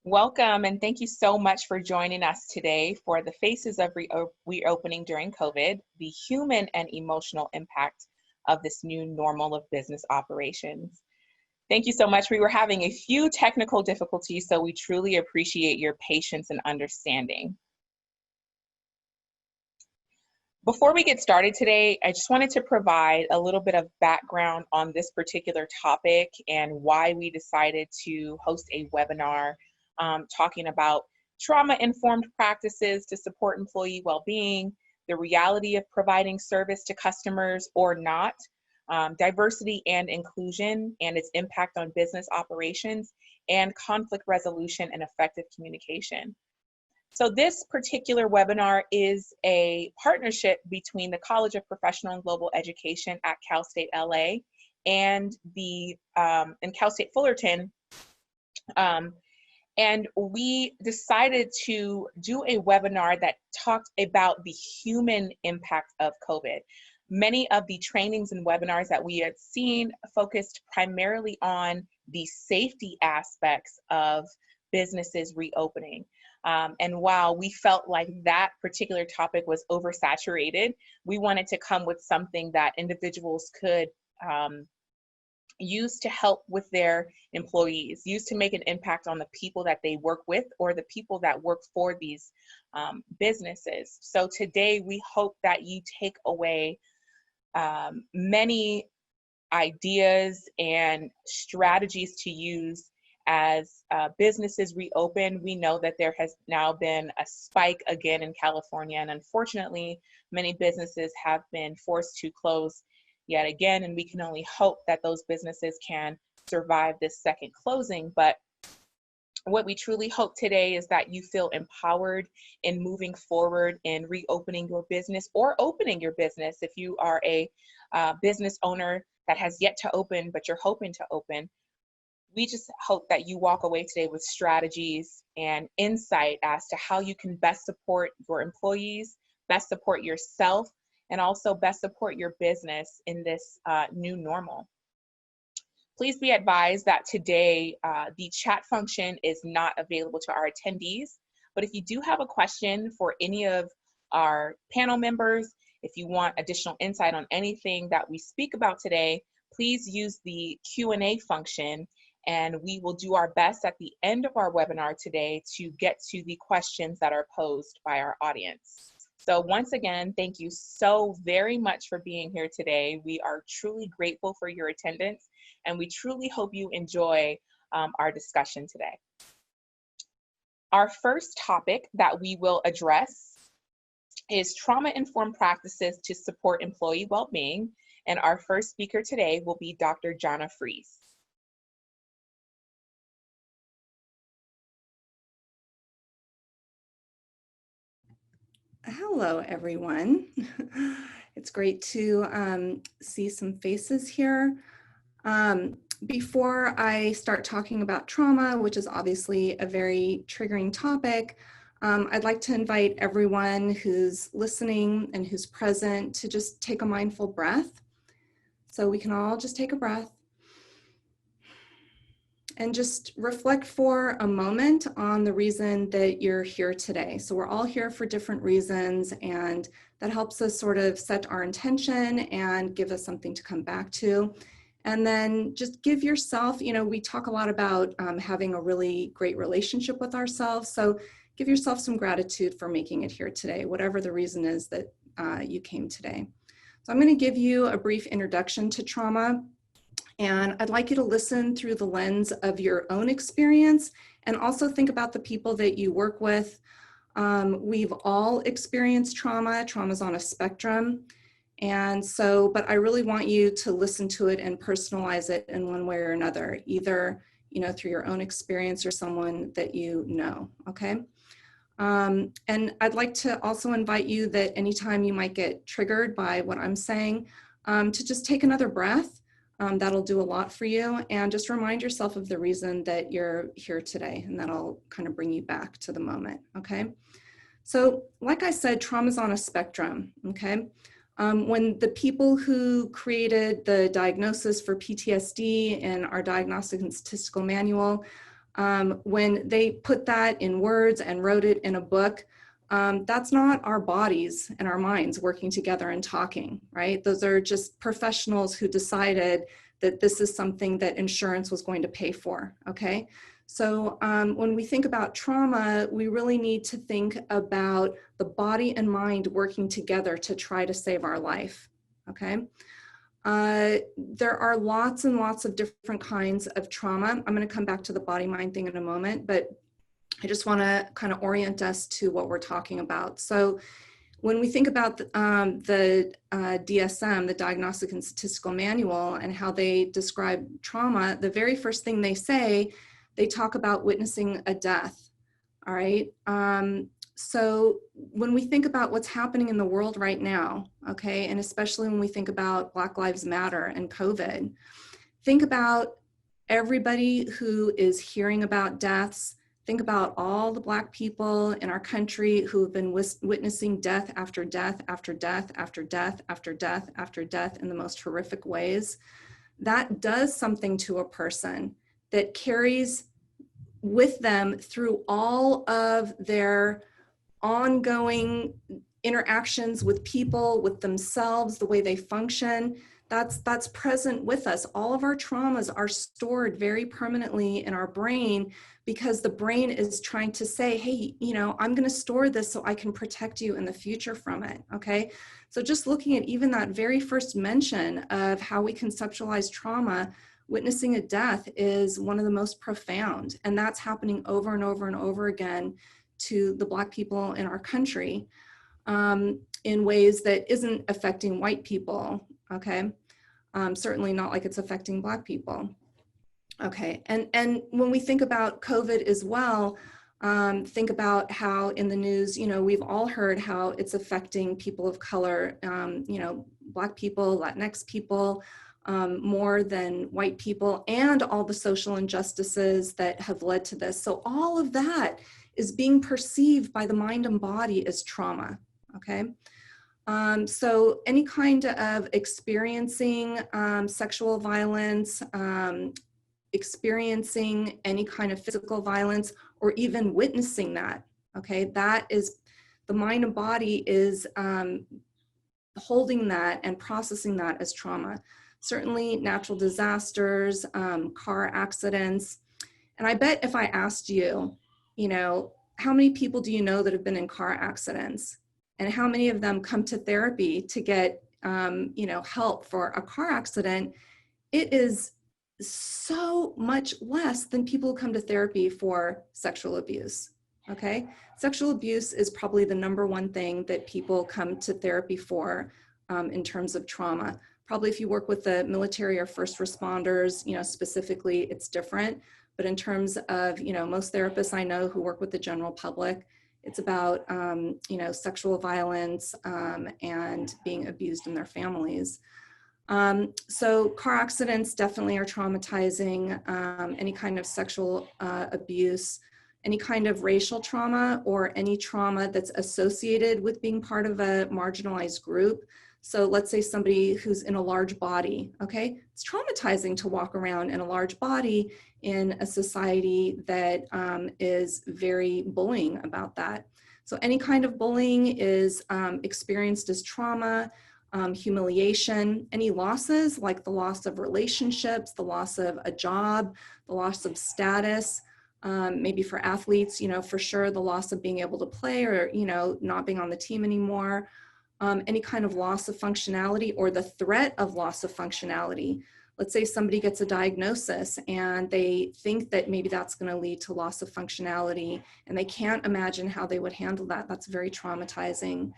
Welcome, and thank you so much for joining us today for the Faces of Reopening During COVID, the human and emotional impact of this new normal of business operations. Thank you so much. We were having a few technical difficulties, so we truly appreciate your patience and understanding. Before we get started today, I just wanted to provide a little bit of background on this particular topic and why we decided to host a webinar talking about trauma-informed practices to support employee well-being, the reality of providing service to customers or not, diversity and inclusion and its impact on business operations, and conflict resolution and effective communication. So this particular webinar is a partnership between the College of Professional and Global Education at Cal State LA and Cal State Fullerton. And we decided to do a webinar that talked about the human impact of COVID. Many of the trainings and webinars that we had seen focused primarily on the safety aspects of businesses reopening. And while we felt like that particular topic was oversaturated, we wanted to come with something that individuals could use to help with their employees, use to make an impact on the people that they work with or the people that work for these businesses. So today we hope that you take away many ideas and strategies to use as businesses reopen. We know that there has now been a spike again in California, and unfortunately, many businesses have been forced to close yet again, and we can only hope that those businesses can survive this second closing. But what we truly hope today is that you feel empowered in moving forward in reopening your business or opening your business. If you are a business owner that has yet to open, but you're hoping to open, we just hope that you walk away today with strategies and insight as to how you can best support your employees, best support yourself, and also best support your business in this new normal. Please be advised that today the chat function is not available to our attendees, but if you do have a question for any of our panel members, if you want additional insight on anything that we speak about today, please use the Q&A function, and we will do our best at the end of our webinar today to get to the questions that are posed by our audience. So once again, thank you so very much for being here today. We are truly grateful for your attendance, and we truly hope you enjoy our discussion today. Our first topic that we will address is trauma-informed practices to support employee well-being, and our first speaker today will be Dr. Jana Fries. Hello, everyone. It's great to see some faces here. Before I start talking about trauma, which is obviously a very triggering topic, I'd like to invite everyone who's listening and who's present to just take a mindful breath. So we can all just take a breath and just reflect for a moment on the reason that you're here today. So we're all here for different reasons, and that helps us sort of set our intention and give us something to come back to. And then just give yourself, we talk a lot about having a really great relationship with ourselves. So give yourself some gratitude for making it here today, whatever the reason is that you came today. So I'm going to give you a brief introduction to trauma. And I'd like you to listen through the lens of your own experience and also think about the people that you work with. We've all experienced trauma. Trauma's on a spectrum. And so, but I really want you to listen to it and personalize it in one way or another, either, through your own experience or someone that you know, okay? And I'd like to also invite you that anytime you might get triggered by what I'm saying, to just take another breath. That'll do a lot for you, and just remind yourself of the reason that you're here today, and that'll kind of bring you back to the moment, okay? So like I said, trauma's on a spectrum, okay? When the people who created the diagnosis for PTSD in our Diagnostic and Statistical Manual, When they put that in words and wrote it in a book, that's not our bodies and our minds working together and talking, right? Those are just professionals who decided that this is something that insurance was going to pay for, okay? So when we think about trauma, we really need to think about the body and mind working together to try to save our life, okay? There are lots and lots of different kinds of trauma. I'm going to come back to the body-mind thing in a moment, but I just want to kind of orient us to what we're talking about. So when we think about the DSM, the Diagnostic and Statistical Manual, and how they describe trauma, the very first thing they say, they talk about witnessing a death, all right? So when we think about what's happening in the world right now, okay, and especially when we think about Black Lives Matter and COVID, think about everybody who is hearing about deaths. Think about all the Black people in our country who have been witnessing death after death after death after death after death after death in the most horrific ways. That does something to a person that carries with them through all of their ongoing interactions with people, with themselves, the way they function. That's present with us. All of our traumas are stored very permanently in our brain because the brain is trying to say, hey, you know, I'm going to store this so I can protect you in the future from it, okay? So just looking at even that very first mention of how we conceptualize trauma, witnessing a death is one of the most profound, and that's happening over and over and over again to the Black people in our country in ways that isn't affecting white people, okay? Certainly not like it's affecting Black people. Okay, and when we think about COVID as well, think about how in the news, you know, we've all heard how it's affecting people of color, you know, Black people, Latinx people, more than white people, and all the social injustices that have led to this. So all of that is being perceived by the mind and body as trauma, okay? So any kind of experiencing sexual violence, experiencing any kind of physical violence, or even witnessing that, okay? That is, the mind and body is holding that and processing that as trauma. Certainly natural disasters, car accidents. And I bet if I asked you, you know, how many people do you know that have been in car accidents? And how many of them come to therapy to get, you know, help for a car accident? It is so much less than people who come to therapy for sexual abuse, okay? Sexual abuse is probably the #1 thing that people come to therapy for in terms of trauma. Probably if you work with the military or first responders, you know, specifically, it's different. But in terms of, you know, most therapists I know who work with the general public, it's about, you know, sexual violence and being abused in their families. So car accidents definitely are traumatizing, any kind of sexual abuse, any kind of racial trauma, or any trauma that's associated with being part of a marginalized group. So let's say somebody who's in a large body, okay? It's traumatizing to walk around in a large body in a society that is very bullying about that. So any kind of bullying is experienced as trauma, humiliation, any losses like the loss of relationships, the loss of a job, the loss of status, maybe for athletes, you know, for sure the loss of being able to play or, you know, not being on the team anymore, any kind of loss of functionality or the threat of loss of functionality. Let's say somebody gets a diagnosis and they think that maybe that's going to lead to loss of functionality and they can't imagine how they would handle that. That's very traumatizing.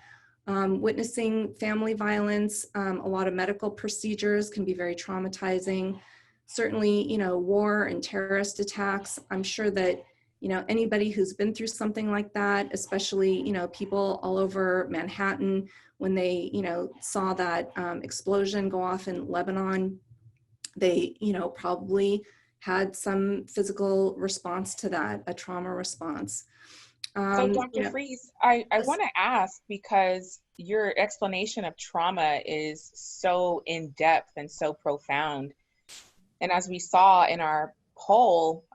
Witnessing family violence, a lot of medical procedures can be very traumatizing. Certainly, you know, war and terrorist attacks. I'm sure that, you know, anybody who's been through something like that, especially, you know, people all over Manhattan, when they, you know, saw that explosion go off in Lebanon, they, you know, probably had some physical response to that, a trauma response. So Dr. You know, Freeze, I want to ask, because your explanation of trauma is so in-depth and so profound. And as we saw in our poll,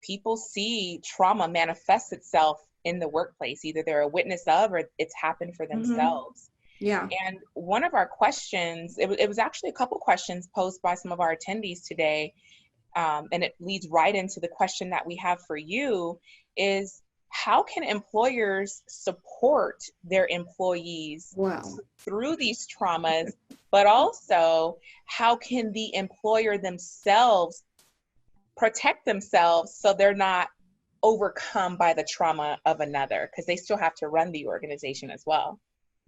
people see trauma manifest itself in the workplace. Either they're a witness of, or it's happened for themselves. Yeah. And one of our questions, it was actually a couple questions posed by some of our attendees today, and it leads right into the question that we have for you, is how can employers support their employees Wow. through these traumas, but also how can the employer themselves protect themselves so they're not overcome by the trauma of another, because they still have to run the organization as well.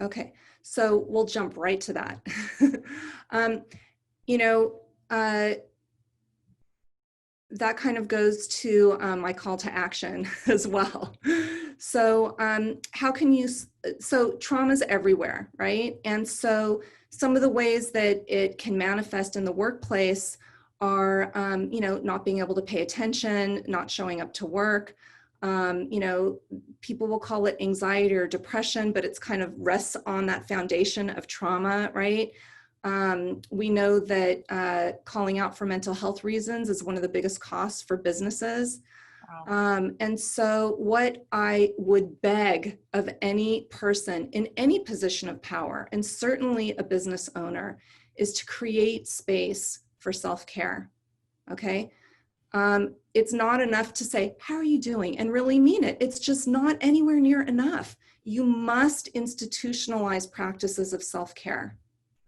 Okay, so we'll jump right to that. You know, that kind of goes to my call to action as well. So how can you, so trauma's everywhere, right? And so some of the ways that it can manifest in the workplace are, you know, not being able to pay attention, not showing up to work. You know, people will call it anxiety or depression, but it's kind of rests on that foundation of trauma, right? We know that calling out for mental health reasons is one of the biggest costs for businesses. Wow. And so what I would beg of any person in any position of power, and certainly a business owner, is to create space for self-care, okay? It's not enough to say, how are you doing? And really mean it. It's just not anywhere near enough. You must institutionalize practices of self-care.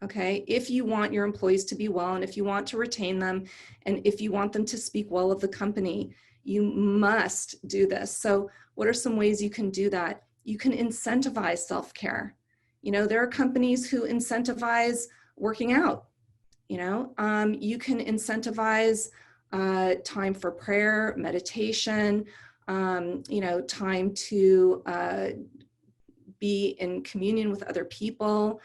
Okay, if you want your employees to be well, and if you want to retain them, and if you want them to speak well of the company, you must do this. So what are some ways you can do that? You can incentivize self-care. You know, there are companies who incentivize working out. You know, you can incentivize time for prayer, meditation, you know, time to be in communion with other people.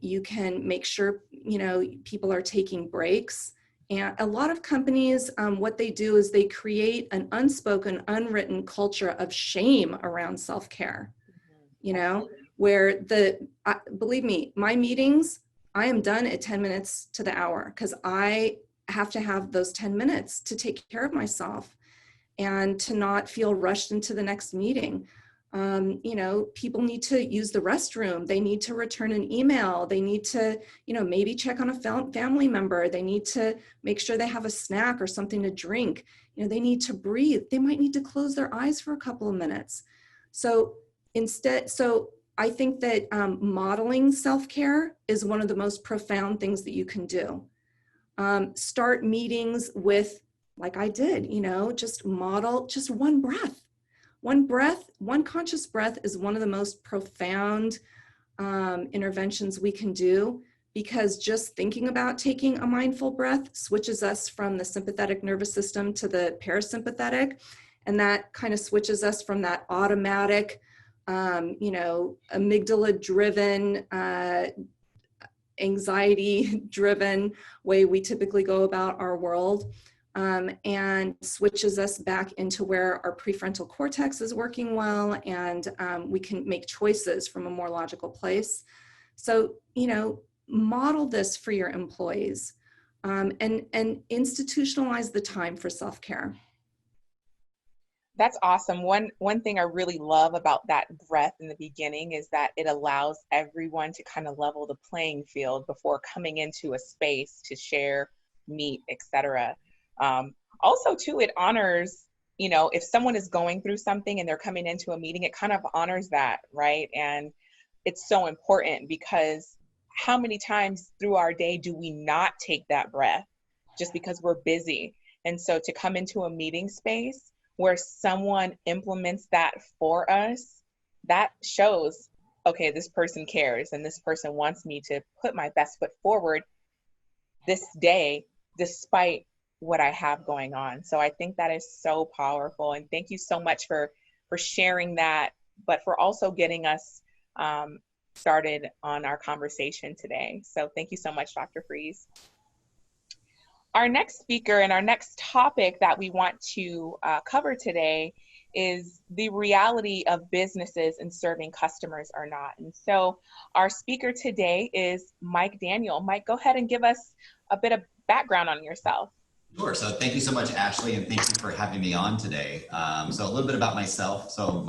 You can make sure, you know, people are taking breaks. And a lot of companies, what they do is they create an unspoken, unwritten culture of shame around self-care, you know, where believe me, my meetings, I am done at 10 minutes to the hour because I have to have those 10 minutes to take care of myself and to not feel rushed into the next meeting. You know, people need to use the restroom. They need to return an email. They need to, you know, maybe check on a family member. They need to make sure they have a snack or something to drink. You know, they need to breathe. They might need to close their eyes for a couple of minutes. So I think that modeling self-care is one of the most profound things that you can do. Start meetings with, like I did, you know, just model just one breath. One breath, one conscious breath is one of the most profound interventions we can do, because just thinking about taking a mindful breath switches us from the sympathetic nervous system to the parasympathetic. And that kind of switches us from that automatic, you know, amygdala-driven, anxiety-driven way we typically go about our world. And switches us back into where our prefrontal cortex is working well, and we can make choices from a more logical place. So, you know, model this for your employees, and institutionalize the time for self-care. That's awesome. One thing I really love about that breath in the beginning is that it allows everyone to kind of level the playing field before coming into a space to share, meet, etc. Also too, it honors, you know, if someone is going through something and they're coming into a meeting, it kind of honors that, right? And it's so important, because how many times through our day do we not take that breath just because we're busy? And so to come into a meeting space where someone implements that for us, that shows, okay, this person cares and this person wants me to put my best foot forward this day, despite what I have going on. So I think that is so powerful. And thank you so much for sharing that, but for also getting us started on our conversation today. So thank you so much, Dr. Freeze. Our next speaker and our next topic that we want to cover today is the reality of businesses and serving customers or not. And so our speaker today is Mike Daniel. Mike, go ahead and give us a bit of background on yourself. Sure. So thank you so much, Ashley, and thank you for having me on today. So a little bit about myself. So,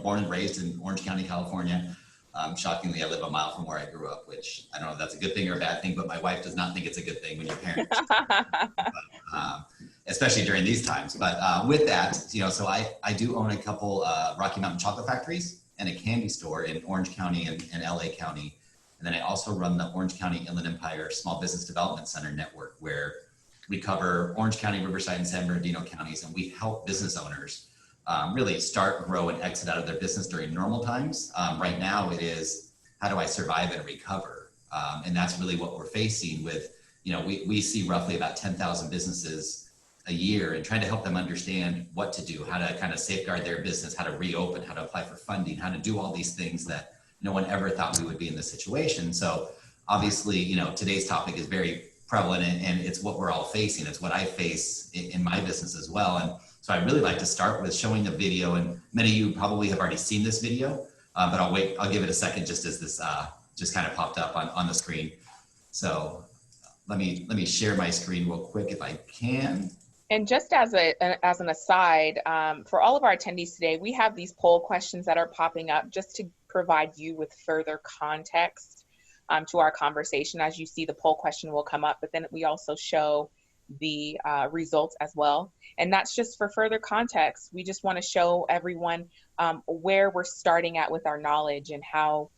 born and raised in Orange County, California. Shockingly, I live a mile from where I grew up, which I don't know if that's a good thing or a bad thing, but my wife does not think it's a good thing when your parents, especially during these times. But with that, so I do own a couple Rocky Mountain chocolate factories and a candy store in Orange County and LA County. And then I also run the Orange County Inland Empire Small Business Development Center network, where we cover Orange County, Riverside, and San Bernardino counties, and we help business owners really start, grow, and exit out of their business during normal times. Right now, it is, how do I survive and recover? And that's really what we're facing with, we see roughly about 10,000 businesses a year, and trying to help them understand what to do, how to kind of safeguard their business, how to reopen, how to apply for funding, how to do all these things that no one ever thought we would be in this situation. So obviously, today's topic is very prevalent, and it's what we're all facing. It's what I face in my business as well. And so I really like to start with showing the video, and many of you probably have already seen this video, but I'll give it a second just as this just kind of popped up on the screen. So let me share my screen real quick if I can. And just as an aside, for all of our attendees today, we have these poll questions that are popping up just to provide you with further context to our conversation. As you see, the poll question will come up, but then we also show the results as well. And that's just for further context. We just want to show everyone where we're starting at with our knowledge, and how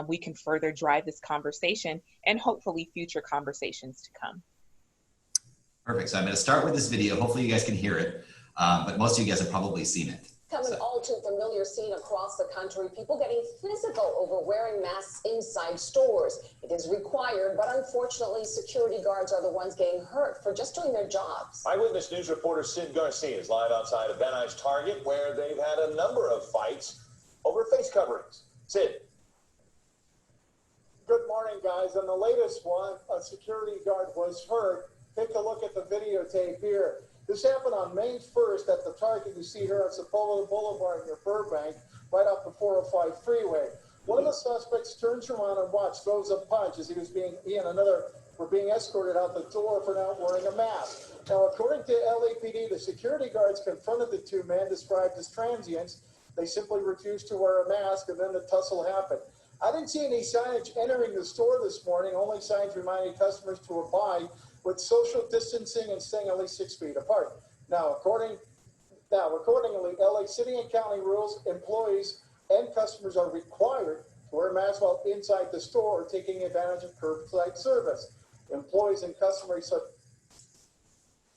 we can further drive this conversation and hopefully future conversations to come. Perfect. So I'm going to start with this video. Hopefully you guys can hear it, but most of you guys have probably seen it. An all too familiar scene across the country, people getting physical over wearing masks inside stores. It is required, but unfortunately, security guards are the ones getting hurt for just doing their jobs. Eyewitness News reporter Sid Garcia is live outside of Van Nuys Target, where they've had a number of fights over face coverings. Sid. Good morning, guys. On the latest one, a security guard was hurt. Take a look at the videotape here. This happened on May 1st at the Target you see here on Sepulveda Boulevard near Burbank, right off the 405 freeway. One of the suspects turns around and throws a punch as he and another were being escorted out the door for not wearing a mask. Now, according to LAPD, the security guards confronted the two men described as transients. They simply refused to wear a mask, and then the tussle happened. I didn't see any signage entering the store this morning, only signs reminding customers to abide with social distancing and staying at least 6 feet apart. Now, accordingly, LA City and County rules, employees and customers are required to wear masks while inside the store or taking advantage of curbside service. Employees and customers.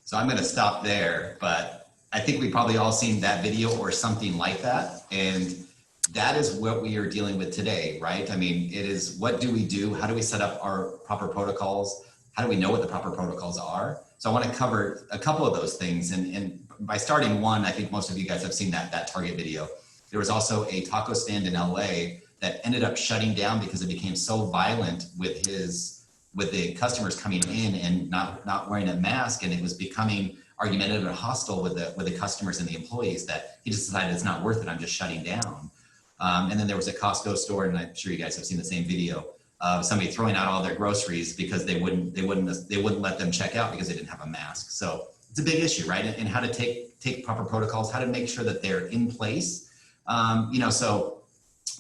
So I'm going to stop there, but I think we probably all seen that video or something like that. And that is what we are dealing with today, right? I mean, it is, what do we do? How do we set up our proper protocols? How do we know what the proper protocols are? So I want to cover a couple of those things. And by starting one, I think most of you guys have seen that Target video. There was also a taco stand in LA that ended up shutting down because it became so violent with the customers coming in and not wearing a mask, and it was becoming argumentative and hostile with the customers and the employees, that he just decided it's not worth it, I'm just shutting down. And then there was a Costco store, and I'm sure you guys have seen the same video, of somebody throwing out all their groceries because they wouldn't let them check out because they didn't have a mask. So it's a big issue, right? And how to take proper protocols, how to make sure that they're in place. So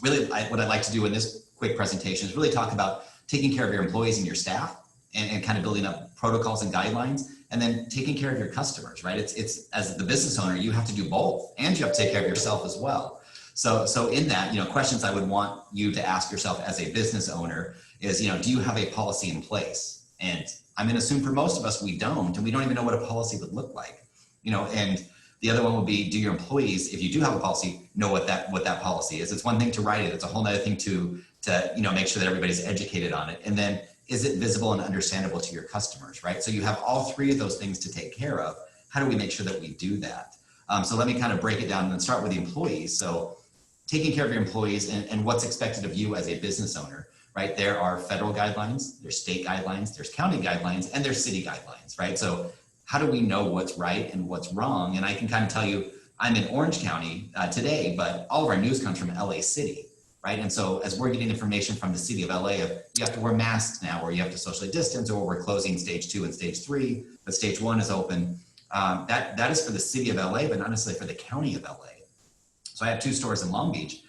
really what I'd like to do in this quick presentation is really talk about taking care of your employees and your staff, and kind of building up protocols and guidelines, and then taking care of your customers, right? It's as the business owner, you have to do both, and you have to take care of yourself as well. So in that, questions I would want you to ask yourself as a business owner is, do you have a policy in place? And I'm going to assume for most of us, we don't, and we don't even know what a policy would look like, and the other one would be, do your employees, if you do have a policy, know what that policy is? It's one thing to write it. It's a whole nother thing to make sure that everybody's educated on it. And then, is it visible and understandable to your customers, right? So you have all three of those things to take care of. How do we make sure that we do that? So let me kind of break it down and start with the employees. So taking care of your employees and what's expected of you as a business owner, right? There are federal guidelines, there's state guidelines, there's county guidelines, and there's city guidelines, right? So how do we know what's right and what's wrong? And I can kind of tell you, I'm in Orange County today, but all of our news comes from LA City. right? And so as we're getting information from the city of LA, of you have to wear masks now, or you have to socially distance, or we're closing stage 2 and stage 3, but stage 1 is open. That is for the city of LA, but not necessarily for the county of LA. So I have 2 stores in Long Beach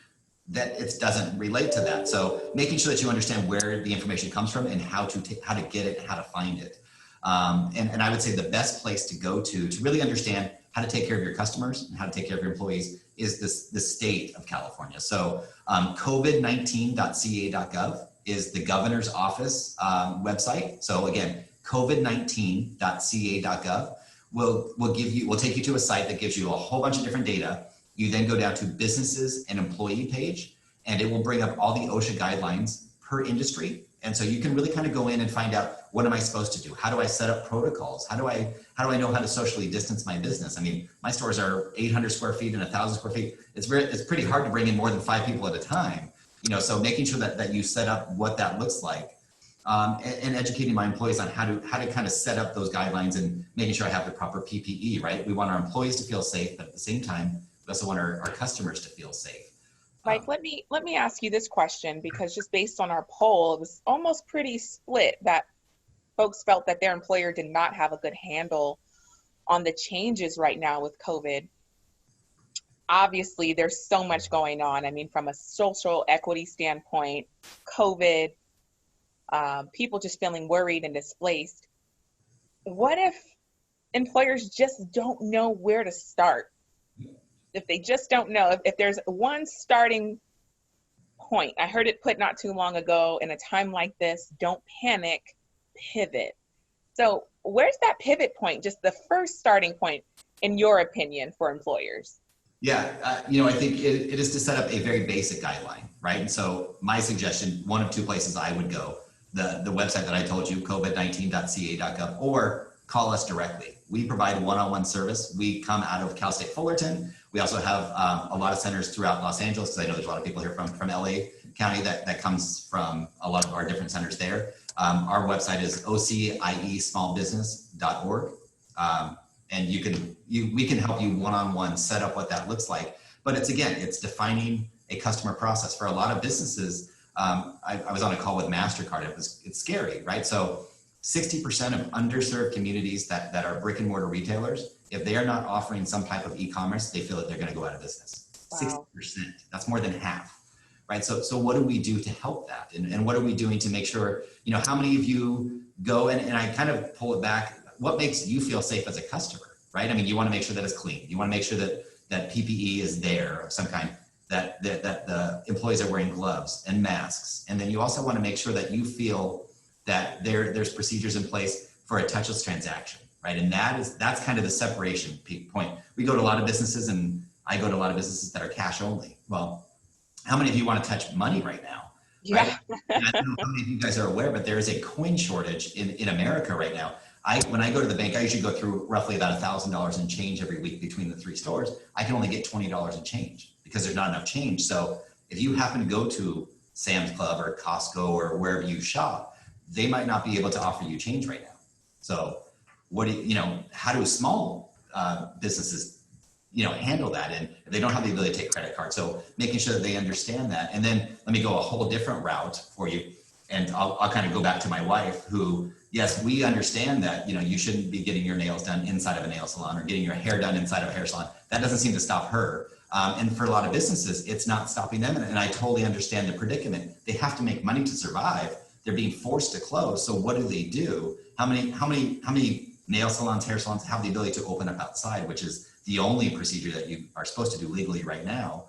that it doesn't relate to that. So making sure that you understand where the information comes from and how to get it, how to find it. And I would say the best place to go to really understand how to take care of your customers and how to take care of your employees is the state of California. So covid19.ca.gov is the governor's office website. So again, covid19.ca.gov will take you to a site that gives you a whole bunch of different data. You then go down to businesses and employee page, and it will bring up all the OSHA guidelines per industry. And so you can really kind of go in and find out, what am I supposed to do? How do I set up protocols? How do I know how to socially distance my business? I mean, my stores are 800 square feet and 1,000 square feet. It's pretty hard to bring in more than 5 people at a time. So making sure that you set up what that looks like, and educating my employees on how to kind of set up those guidelines and making sure I have the proper PPE, right? We want our employees to feel safe, but at the same time, we also want our customers to feel safe. Mike, let me ask you this question, because just based on our poll, it was almost pretty split that folks felt that their employer did not have a good handle on the changes right now with COVID. Obviously, there's so much going on. I mean, from a social equity standpoint, COVID, people just feeling worried and displaced. What if employers just don't know where to start? If they just don't know, if there's one starting point, I heard it put not too long ago, in a time like this, don't panic, pivot. So where's that pivot point, just the first starting point, in your opinion, for employers? Yeah, I think it is to set up a very basic guideline, right? And so my suggestion, one of 2 places I would go, the website that I told you, covid19.ca.gov, or call us directly. We provide one-on-one service. We come out of Cal State Fullerton. We also have a lot of centers throughout Los Angeles, because I know there's a lot of people here from LA County that comes from a lot of our different centers there. Our website is ociesmallbusiness.org. And we can help you one-on-one set up what that looks like. But it's defining a customer process. For a lot of businesses, I was on a call with MasterCard. It's scary, right? So 60% of underserved communities that are brick and mortar retailers, if they are not offering some type of e-commerce, they feel that they're going to go out of business. Wow. 60%, that's more than half, right? So what do we do to help that? And what are we doing to make sure, how many of you go and I kind of pull it back, what makes you feel safe as a customer, right? I mean, you want to make sure that it's clean. You want to make sure that PPE is there of some kind, that the employees are wearing gloves and masks. And then you also want to make sure that you feel that there's procedures in place for a touchless transaction, right? And that's kind of the separation point. We go to a lot of businesses, and I go to a lot of businesses that are cash only. Well, how many of you want to touch money right now? Yeah. Right? And I don't know how many of you guys are aware, but there is a coin shortage in America right now. When I go to the bank, I usually go through roughly about $1,000 in change every week between the 3 stores. I can only get $20 in change because there's not enough change. So if you happen to go to Sam's Club or Costco or wherever you shop, they might not be able to offer you change right now. So how do small businesses, handle that? And if they don't have the ability to take credit cards, so making sure that they understand that. And then let me go a whole different route for you. And I'll kind of go back to my wife, who, yes, we understand that, you shouldn't be getting your nails done inside of a nail salon or getting your hair done inside of a hair salon. That doesn't seem to stop her. And for a lot of businesses, it's not stopping them. And I totally understand the predicament. They have to make money to survive. They're being forced to close. So what do? How many nail salons, hair salons have the ability to open up outside, which is the only procedure that you are supposed to do legally right now?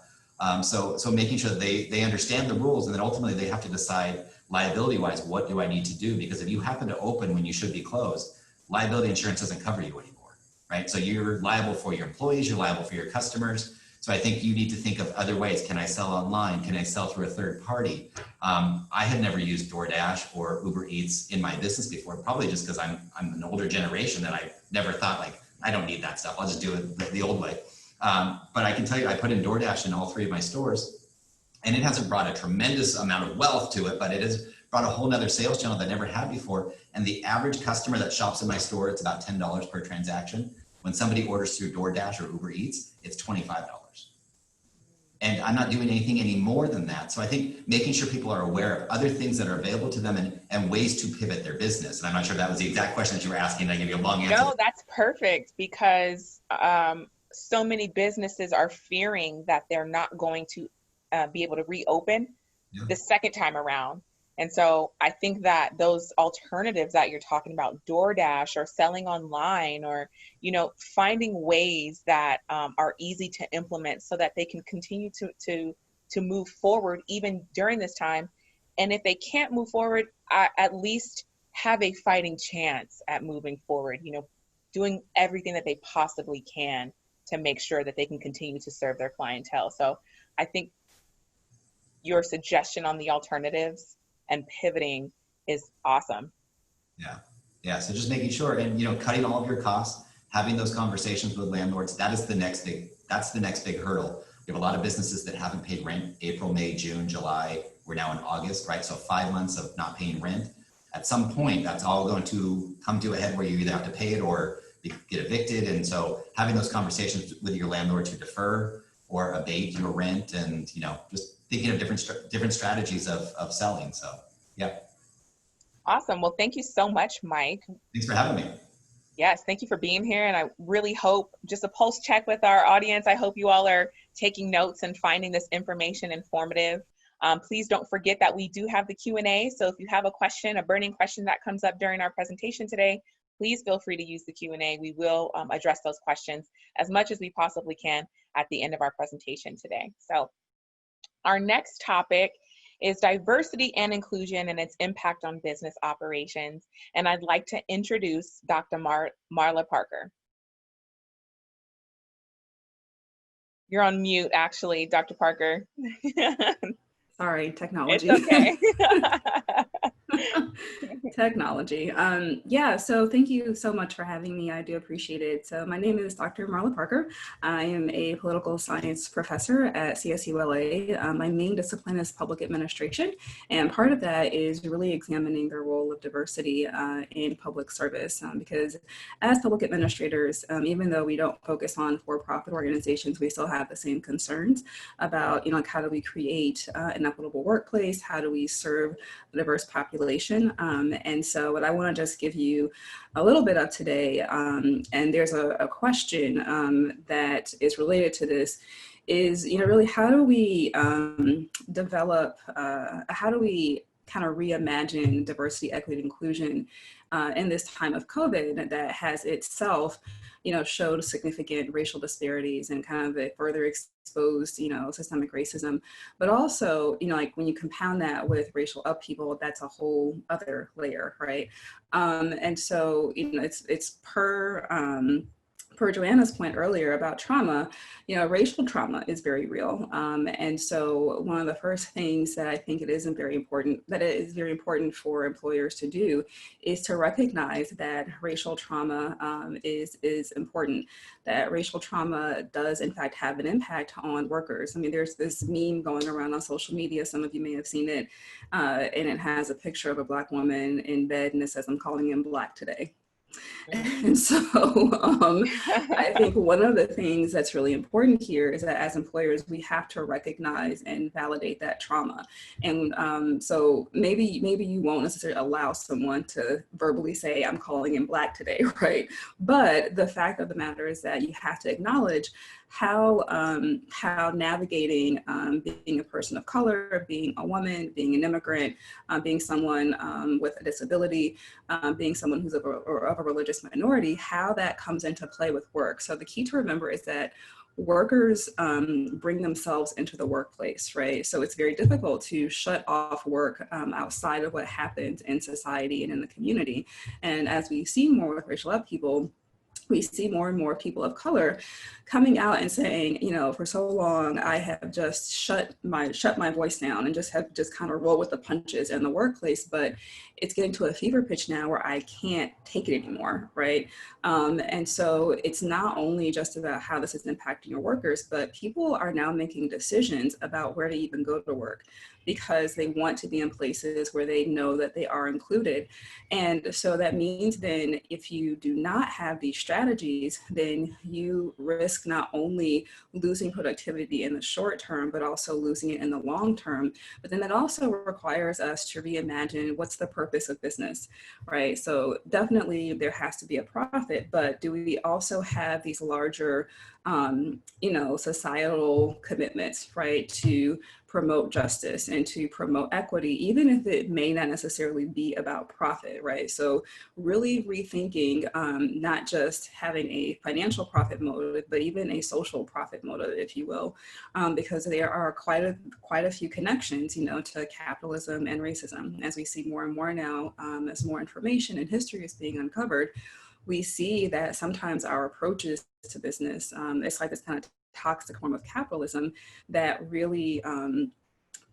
So making sure that they understand the rules, and then ultimately they have to decide liability wise, what do I need to do? Because if you happen to open when you should be closed, liability insurance doesn't cover you anymore, right? So you're liable for your employees, you're liable for your customers. So I think you need to think of other ways. Can I sell online? Can I sell through a third party? I had never used DoorDash or Uber Eats in my business before, probably just because I'm an older generation that I never thought, I don't need that stuff. I'll just do it the old way. But I can tell you, I put in DoorDash in all 3 of my stores, and it hasn't brought a tremendous amount of wealth to it, but it has brought a whole nother sales channel that I never had before. And the average customer that shops in my store, it's about $10 per transaction. When somebody orders through DoorDash or Uber Eats, it's $25. and I'm not doing anything any more than that. So I think making sure people are aware of other things that are available to them and ways to pivot their business. And I'm not sure that was the exact question that you were asking. I gave you a long answer. No, that's perfect, because so many businesses are fearing that they're not going to be able to reopen the second time around. And so I think that those alternatives that you're talking about, DoorDash or selling online, or, you know, finding ways that are easy to implement so that they can continue to move forward even during this time. And if they can't move forward, at least have a fighting chance at moving forward, you know, doing everything that they possibly can to make sure that they can continue to serve their clientele. So I think your suggestion on the alternatives and pivoting is awesome. Yeah. So just making sure, and, you know, cutting all of your costs, having those conversations with landlords, that's the next big hurdle. We have a lot of businesses that haven't paid rent April, May, June, July. We're now in August, right? So 5 months of not paying rent. At some point, that's all going to come to a head where you either have to pay it or get evicted. And so having those conversations with your landlord to defer or abate your rent, and, you know, just thinking of different strategies of selling. So, yeah. Awesome. Well, thank you so much, Mike. Thanks for having me. Yes, thank you for being here. And I really hope, just a pulse check with our audience, I hope you all are taking notes and finding this information informative. Please don't forget that we do have the Q&A. So if you have a question, a burning question that comes up during our presentation today, please feel free to use the Q&A. We will address those questions as much as we possibly can at the end of our presentation today. So our next topic is diversity and inclusion and its impact on business operations. And I'd like to introduce Dr. Marla Parker. You're on mute, actually, Dr. Parker. Sorry, technology. It's okay. Technology. Yeah, so thank you so much for having me. I do appreciate it. So my name is Dr. Marla Parker. I am a political science professor at CSULA. My main discipline is public administration, and part of that is really examining the role of diversity in public service, because as public administrators, even though we don't focus on for-profit organizations, we still have the same concerns about, you know, like, how do we create an equitable workplace? How do we serve a diverse population? And so what I want to just give you a little bit of today, and there's a question that is related to this, is, you know, really, how do we develop, how do we kind of reimagine diversity, equity, and inclusion in this time of COVID that has itself, you know, showed significant racial disparities and kind of it further exposed, you know, systemic racism, but also, you know, like, when you compound that with racial upheaval, that's a whole other layer, right? And so, you know, it's per Joanna's point earlier about trauma, you know, racial trauma is very real. And so one of the first things that I think it is very important for employers to do is to recognize that racial trauma is important, that racial trauma does in fact have an impact on workers. I mean, there's this meme going around on social media, some of you may have seen it, and it has a picture of a Black woman in bed and it says, "I'm calling him Black today." And so I think one of the things that's really important here is that as employers, we have to recognize and validate that trauma. And so maybe you won't necessarily allow someone to verbally say, "I'm calling him Black today," right? But the fact of the matter is that you have to acknowledge how navigating being a person of color, being a woman, being an immigrant, being someone with a disability, being someone who's of a religious minority, how that comes into play with work. So the key to remember is that workers bring themselves into the workplace, right? So it's very difficult to shut off work outside of what happens in society and in the community. And as we see more with racial upheaval, we see more and more people of color coming out and saying, you know, for so long I have just shut my voice down and just kind of roll with the punches in the workplace, but it's getting to a fever pitch now where I can't take it anymore, right? And so it's not only just about how this is impacting your workers, but people are now making decisions about where to even go to work. because they want to be in places where they know that they are included. And so that means then if you do not have these strategies, then you risk not only losing productivity in the short term, but also losing it in the long term. But then that also requires us to reimagine what's the purpose of business, right? So definitely there has to be a profit, but do we also have these larger, societal commitments, right, to promote justice and to promote equity, even if it may not necessarily be about profit, right? So really rethinking not just having a financial profit motive, but even a social profit motive, if you will, because there are quite a few connections, to capitalism and racism, as we see more and more now, as more information and history is being uncovered. We see that sometimes our approaches to business, it's like this kind of toxic form of capitalism that really,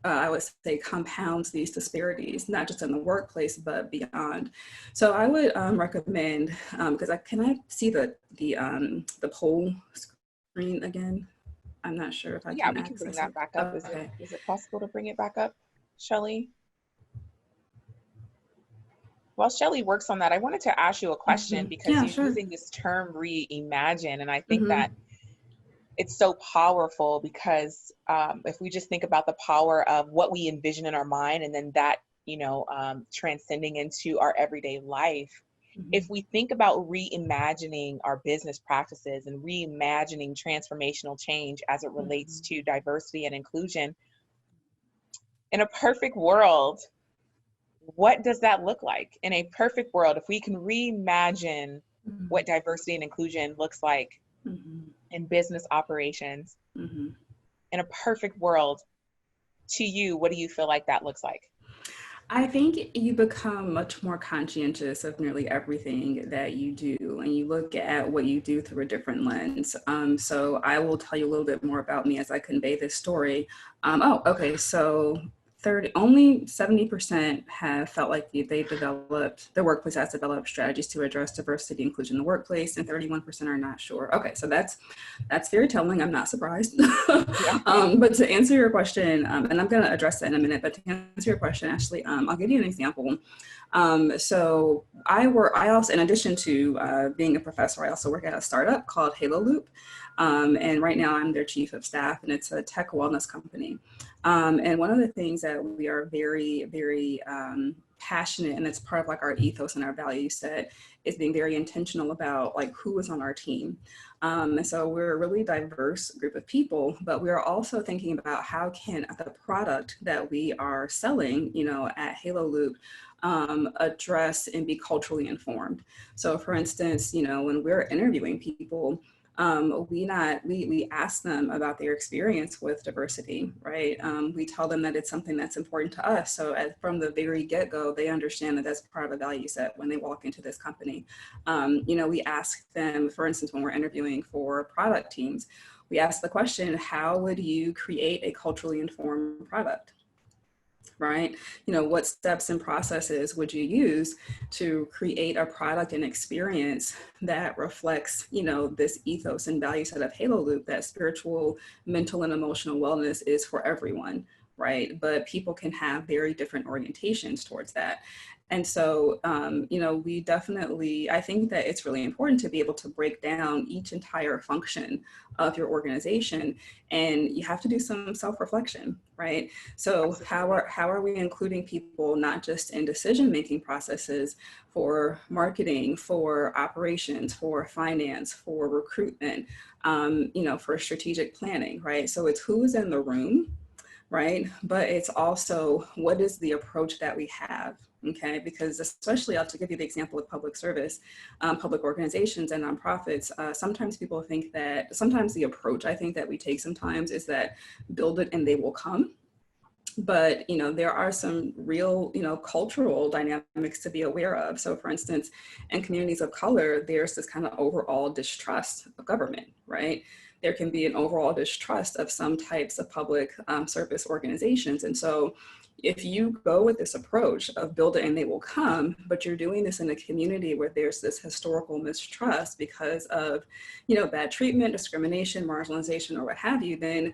I would say, compounds these disparities, not just in the workplace, but beyond. So I would recommend, because can I see the poll screen again? I'm not sure if I Yeah, can we can bring access that it. back up. Okay. Is it possible to bring it back up, Shelley? While Shelley works on that, I wanted to ask you a question because Yeah, you're sure. using this term reimagine, and I think that it's so powerful because if we just think about the power of what we envision in our mind and then that, transcending into our everyday life, if we think about reimagining our business practices and reimagining transformational change as it relates to diversity and inclusion, in a perfect world, what does that look like? In a perfect world, if we can reimagine what diversity and inclusion looks like in business operations, in a perfect world, to you, what do you feel like that looks like? I think you become much more conscientious of nearly everything that you do, and you look at what you do through a different lens. So I will tell you a little bit more about me as I convey this story. So only 70% have felt like their workplace has developed strategies to address diversity and inclusion in the workplace, and 31% are not sure. Okay, so that's very telling. I'm not surprised. But to answer your question, and I'm going to address that in a minute, but to answer your question, Ashley, I'll give you an example. So I also, in addition to being a professor, I also work at a startup called Halo Loop. And right now I'm their chief of staff, and it's a tech wellness company. And one of the things that we are very, very passionate, and it's part of like our ethos and our value set, is being very intentional about like who is on our team. And so we're a really diverse group of people, but we are also thinking about how can the product that we are selling, at Halo Loop, address and be culturally informed. So for instance, when we're interviewing people, we ask them about their experience with diversity, right? We tell them that it's something that's important to us. So from the very get-go, they understand that that's part of a value set when they walk into this company. We ask them, for instance, when we're interviewing for product teams, we ask the question, how would you create a culturally informed product? Right? What steps and processes would you use to create a product and experience that reflects, this ethos and value set of Halo Loop, that spiritual, mental, and emotional wellness is for everyone, right? But people can have very different orientations towards that. And so, we definitely, I think that it's really important to be able to break down each entire function of your organization, and you have to do some self-reflection, right? So how are we including people, not just in decision-making processes for marketing, for operations, for finance, for recruitment, for strategic planning, right? So it's who's in the room, right? But it's also, what is the approach that we have? Okay, because especially, I'll to give you the example of public service, public organizations and nonprofits, sometimes people think that, sometimes the approach I think that we take sometimes is that build it and they will come. But, there are some real, cultural dynamics to be aware of. So for instance, in communities of color, there's this kind of overall distrust of government, right? There can be an overall distrust of some types of public service organizations. And so if you go with this approach of build it and they will come, but you're doing this in a community where there's this historical mistrust because of, bad treatment, discrimination, marginalization, or what have you, then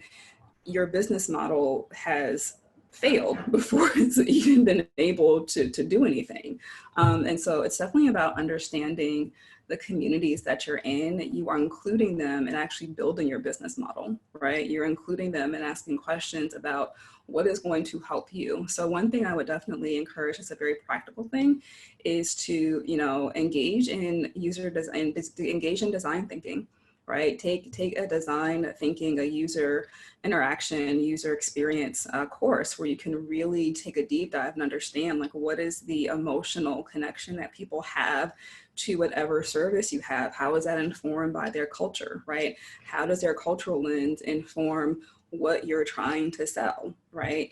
your business model has failed before it's even been able to do anything. And so it's definitely about understanding the communities that you're in. You are including them and actually building your business model, right? You're including them and asking questions about what is going to help you. So one thing I would definitely encourage, as a very practical thing, is to, engage in user design, engage in design thinking, right? Take a design thinking, a user interaction, user experience course where you can really take a deep dive and understand, like, what is the emotional connection that people have to whatever service you have? How is that informed by their culture, right? How does their cultural lens inform what you're trying to sell, right?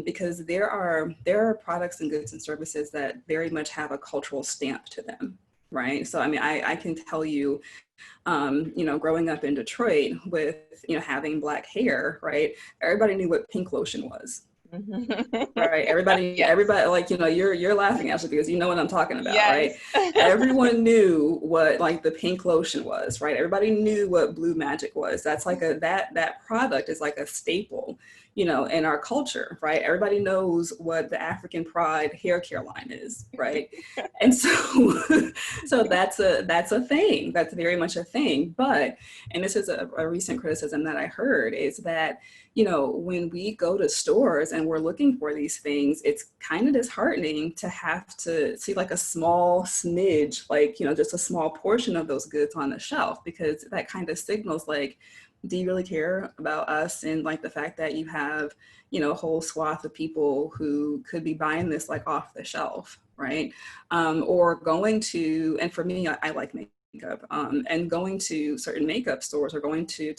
Because there are products and goods and services that very much have a cultural stamp to them, right? So, I mean, I can tell you, growing up in Detroit with, having black hair, right? Everybody knew what pink lotion was. Right. Everybody, Yes. everybody, like, you're laughing, Ashley, because you know what I'm talking about, Yes. right? Everyone knew what, like, the pink lotion was, right? Everybody knew what Blue Magic was. That's like that product is like a staple, in our culture, right? Everybody knows what the African Pride hair care line is, right? And so that's a thing. That's very much a thing. But, and this is a recent criticism that I heard, is that, when we go to stores and we're looking for these things, it's kind of disheartening to have to see like a small smidge, like, just a small portion of those goods on the shelf, because that kind of signals, like, do you really care about us? And, like, the fact that you have, a whole swath of people who could be buying this, like, off the shelf, right? Or going to, and for me, I like makeup. And going to certain makeup stores, or going to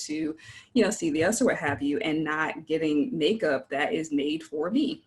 CVS or what have you, and not getting makeup that is made for me,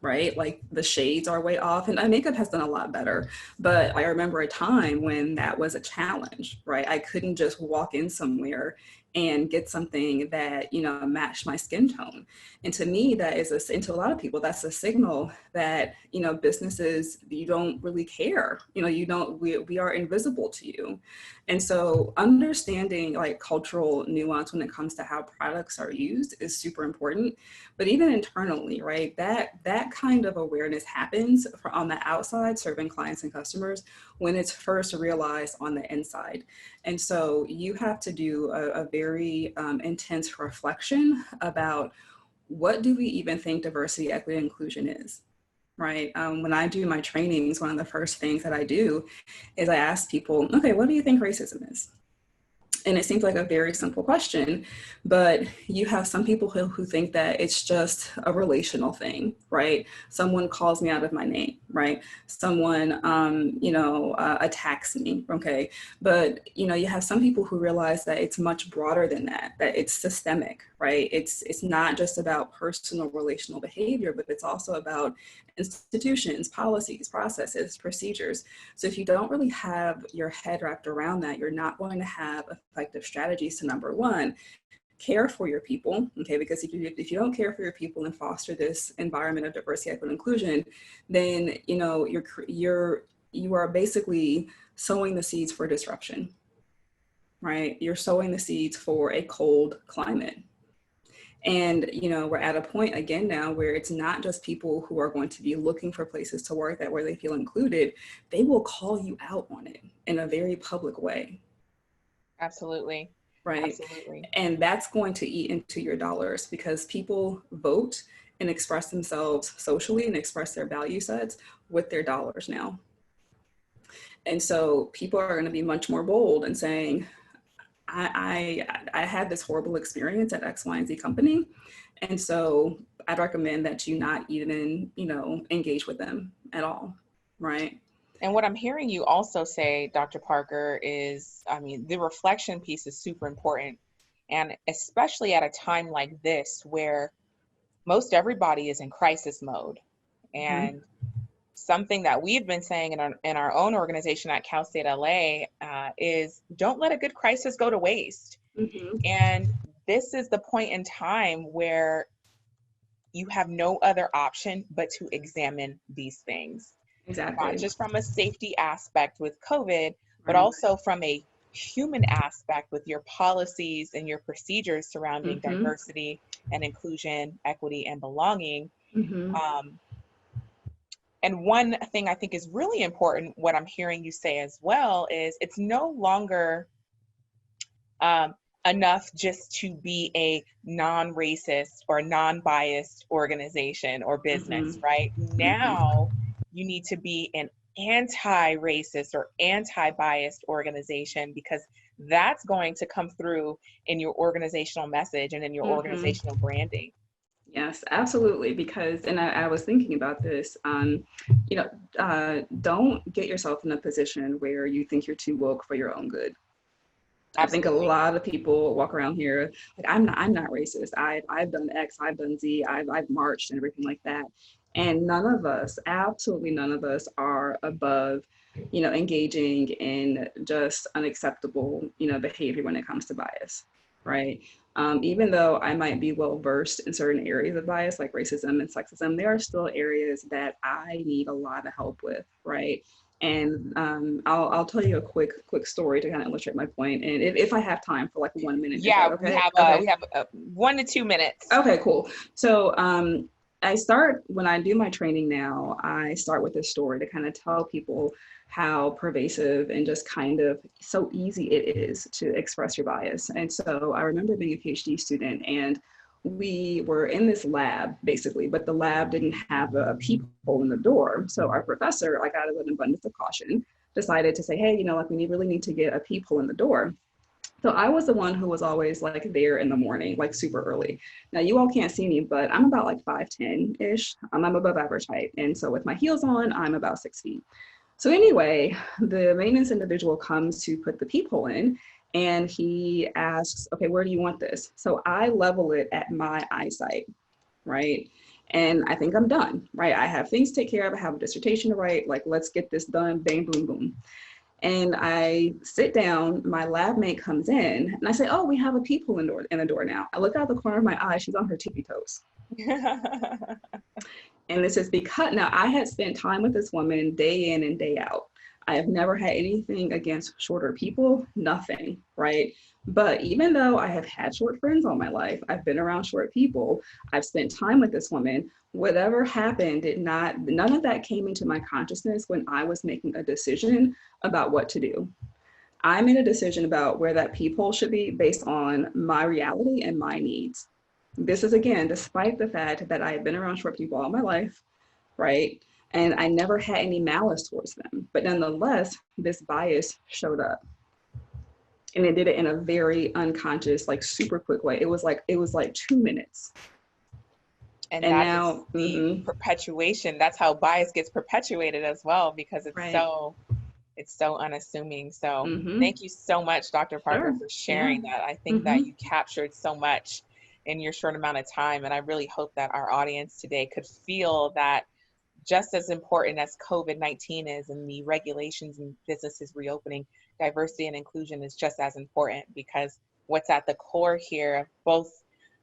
right? Like, the shades are way off, and makeup has done a lot better. But I remember a time when that was a challenge, right? I couldn't just walk in somewhere and get something that, matched my skin tone. And to me, that is and to a lot of people, that's a signal that, businesses, you don't really care, we are invisible to you. And so understanding, like, cultural nuance when it comes to how products are used is super important. But even internally, right, that kind of awareness happens on the outside, serving clients and customers, when it's first realized on the inside. And so you have to do a very intense reflection about, what do we even think diversity, equity, and inclusion is, right? When I do my trainings, one of the first things that I do is I ask people, okay, what do you think racism is? And it seems like a very simple question, but you have some people who think that it's just a relational thing, right? Someone calls me out of my name, right? Someone, attacks me, okay? But, you have some people who realize that it's much broader than that it's systemic, right? It's not just about personal relational behavior, but it's also about institutions, policies, processes, procedures. So if you don't really have your head wrapped around that, you're not going to have effective strategies to, number one, care for your people, okay? Because if you don't care for your people and foster this environment of diversity, equity, and inclusion, then, you are basically sowing the seeds for disruption, right? You're sowing the seeds for a cold climate. And, we're at a point again now where it's not just people who are going to be looking for places to work where they feel included. They will call you out on it in a very public way. Absolutely. Right. Absolutely. And that's going to eat into your dollars, because people vote and express themselves socially and express their value sets with their dollars now. And so people are going to be much more bold in saying, I had this horrible experience at X, Y, and Z company. And so I'd recommend that you not even, engage with them at all, right? And what I'm hearing you also say, Dr. Parker, is, the reflection piece is super important. And especially at a time like this, where most everybody is in crisis mode. And something that we've been saying in our own organization at Cal State LA is, don't let a good crisis go to waste. And this is the point in time where you have no other option but to examine these things. Exactly. Not just from a safety aspect with COVID, but also from a human aspect with your policies and your procedures surrounding diversity, and inclusion, equity, and belonging. Mm-hmm. And one thing I think is really important, what I'm hearing you say as well, is it's no longer enough just to be a non-racist or non-biased organization or business, Mm-hmm. right? Now you need to be an anti-racist or anti-biased organization, because that's going to come through in your organizational message and in your Mm-hmm. organizational branding. Yes, absolutely. Because, and I was thinking about this, don't get yourself in a position where you think you're too woke for your own good. I think a Absolutely. lot of people walk around here like, I'm not racist. I've done X, I've done Z, I've marched and everything like that. And none of us, absolutely none of us, are above, engaging in just unacceptable, behavior when it comes to bias, right? Even though I might be well versed in certain areas of bias like racism and sexism, there are still areas that I need a lot of help with, right? And I'll tell you a quick story to kind of illustrate my point. And if I have time for like 1 minute, is Yeah, that we okay? have Okay. we have 1 to 2 minutes. Okay, cool. So when I do my training now, I start with this story to kind of tell people how pervasive and just kind of so easy it is to express your bias. And so I remember being a PhD student, and we were in this lab basically, but the lab didn't have a peephole in the door. So our professor, like out of an abundance of caution, decided to say, hey, we really need to get a peephole in the door. So I was the one who was always like there in the morning, like super early. Now you all can't see me, but I'm about like 5'10"-ish. I'm above average height. And so with my heels on, I'm about 6 feet. So anyway, the maintenance individual comes to put the peephole in, and he asks, okay, where do you want this? So I level it at my eyesight, right? And I think I'm done, right? I have things to take care of. I have a dissertation to write. Like, let's get this done. Bang, boom, boom. And I sit down, my lab mate comes in, and I say, oh, we have a peephole in the door now. I look out the corner of my eye, she's on her tippy toes. And this is because now I had spent time with this woman day in and day out. I have never had anything against shorter people, nothing, right? But even though I have had short friends all my life, I've been around short people, I've spent time with this woman, whatever happened none of that came into my consciousness when I was making a decision about what to do. I made a decision about where that peephole should be based on my reality and my needs. This is, again, despite the fact that I had been around short people all my life, right? And I never had any malice towards them. But nonetheless, this bias showed up. And it did it in a very unconscious, like super quick way. It was like 2 minutes. And that now, is the perpetuation. That's how bias gets perpetuated as well, because it's right. It's so unassuming. So thank you so much, Dr. Parker, for sharing that. I think that you captured so much in your short amount of time. And I really hope that our audience today could feel that just as important as COVID-19 is and the regulations and businesses reopening, diversity and inclusion is just as important, because what's at the core here of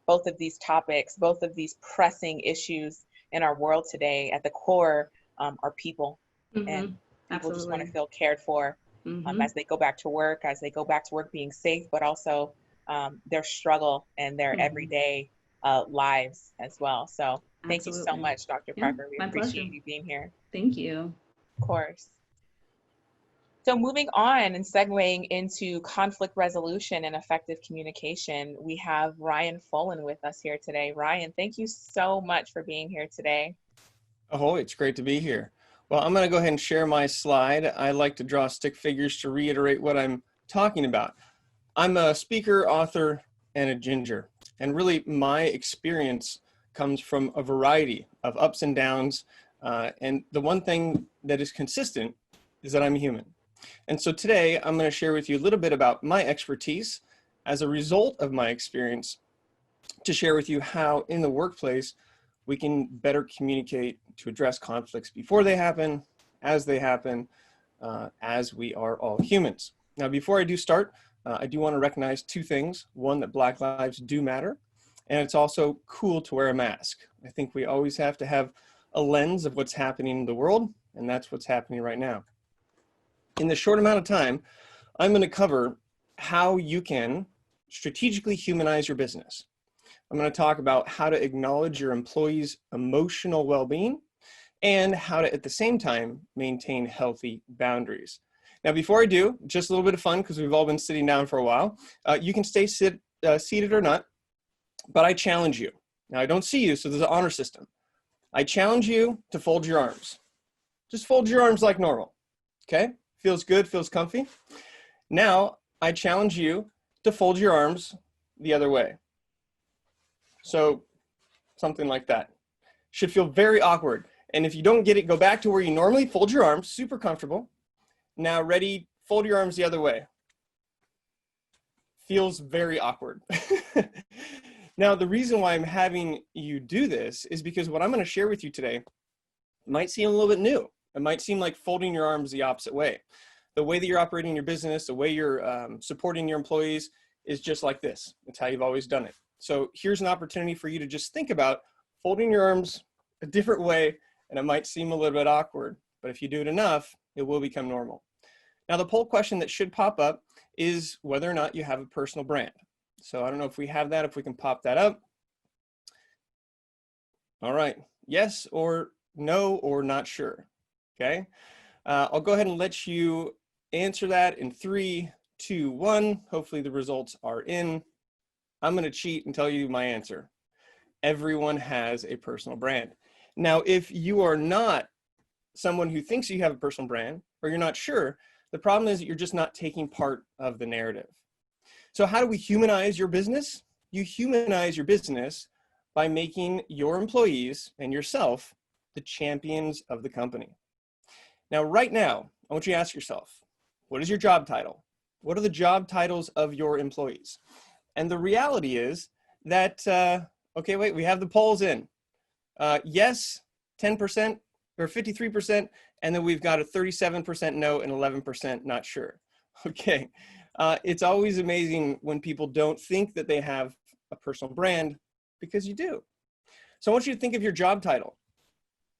both of these topics, both of these pressing issues in our world today, at the core are people. And people just want to feel cared for as they go back to work, being safe, but also their struggle and their everyday lives as well. So thank you so much, Dr. Parker. We appreciate you being here. Thank you. Of course. So moving on and segueing into conflict resolution and effective communication, we have Ryan Fullerton with us here today. Ryan, thank you so much for being here today. Oh, it's great to be here. Well, I'm going to go ahead and share my slide. I like to draw stick figures to reiterate what I'm talking about. I'm a speaker, author, and a ginger. And really, my experience comes from a variety of ups and downs. And the one thing that is consistent is that I'm a human. And so today, I'm going to share with you a little bit about my expertise as a result of my experience, to share with you how in the workplace, we can better communicate to address conflicts before they happen, as they happen, as we are all humans. Now, before I do start, I do want to recognize two things. One, that Black lives do matter, and it's also cool to wear a mask. I think we always have to have a lens of what's happening in the world, and that's what's happening right now. In the short amount of time, I'm going to cover how you can strategically humanize your business. I'm going to talk about how to acknowledge your employees' emotional well-being and how to, at the same time, maintain healthy boundaries. Now, before I do, just a little bit of fun, because we've all been sitting down for a while. You can stay seated or not, but I challenge you. Now, I don't see you, so there's an honor system. I challenge you to fold your arms. Just fold your arms like normal, okay? Feels good, feels comfy. Now, I challenge you to fold your arms the other way. So, something like that. Should feel very awkward. And if you don't get it, go back to where you normally fold your arms, super comfortable. Now, ready, fold your arms the other way. Feels very awkward. Now, the reason why I'm having you do this is because what I'm going to share with you today might seem a little bit new. It might seem like folding your arms the opposite way. The way that you're operating your business, the way you're supporting your employees is just like this. It's how you've always done it. So here's an opportunity for you to just think about folding your arms a different way, and it might seem a little bit awkward, but if you do it enough, it will become normal. Now, the poll question that should pop up is whether or not you have a personal brand. So I don't know if we have that, if we can pop that up. All right, yes or no or not sure, okay? I'll go ahead and let you answer that in 3, 2, 1. Hopefully the results are in. I'm gonna cheat and tell you my answer. Everyone has a personal brand. Now, if you are not someone who thinks you have a personal brand, or you're not sure, the problem is that you're just not taking part of the narrative. So how do we humanize your business? You humanize your business by making your employees and yourself the champions of the company. Now, right now, I want you to ask yourself, what is your job title? What are the job titles of your employees? And the reality is that, okay, wait, we have the polls in. Yes, 10% or 53%, and then we've got a 37% no and 11% not sure. Okay, it's always amazing when people don't think that they have a personal brand, because you do. So I want you to think of your job title.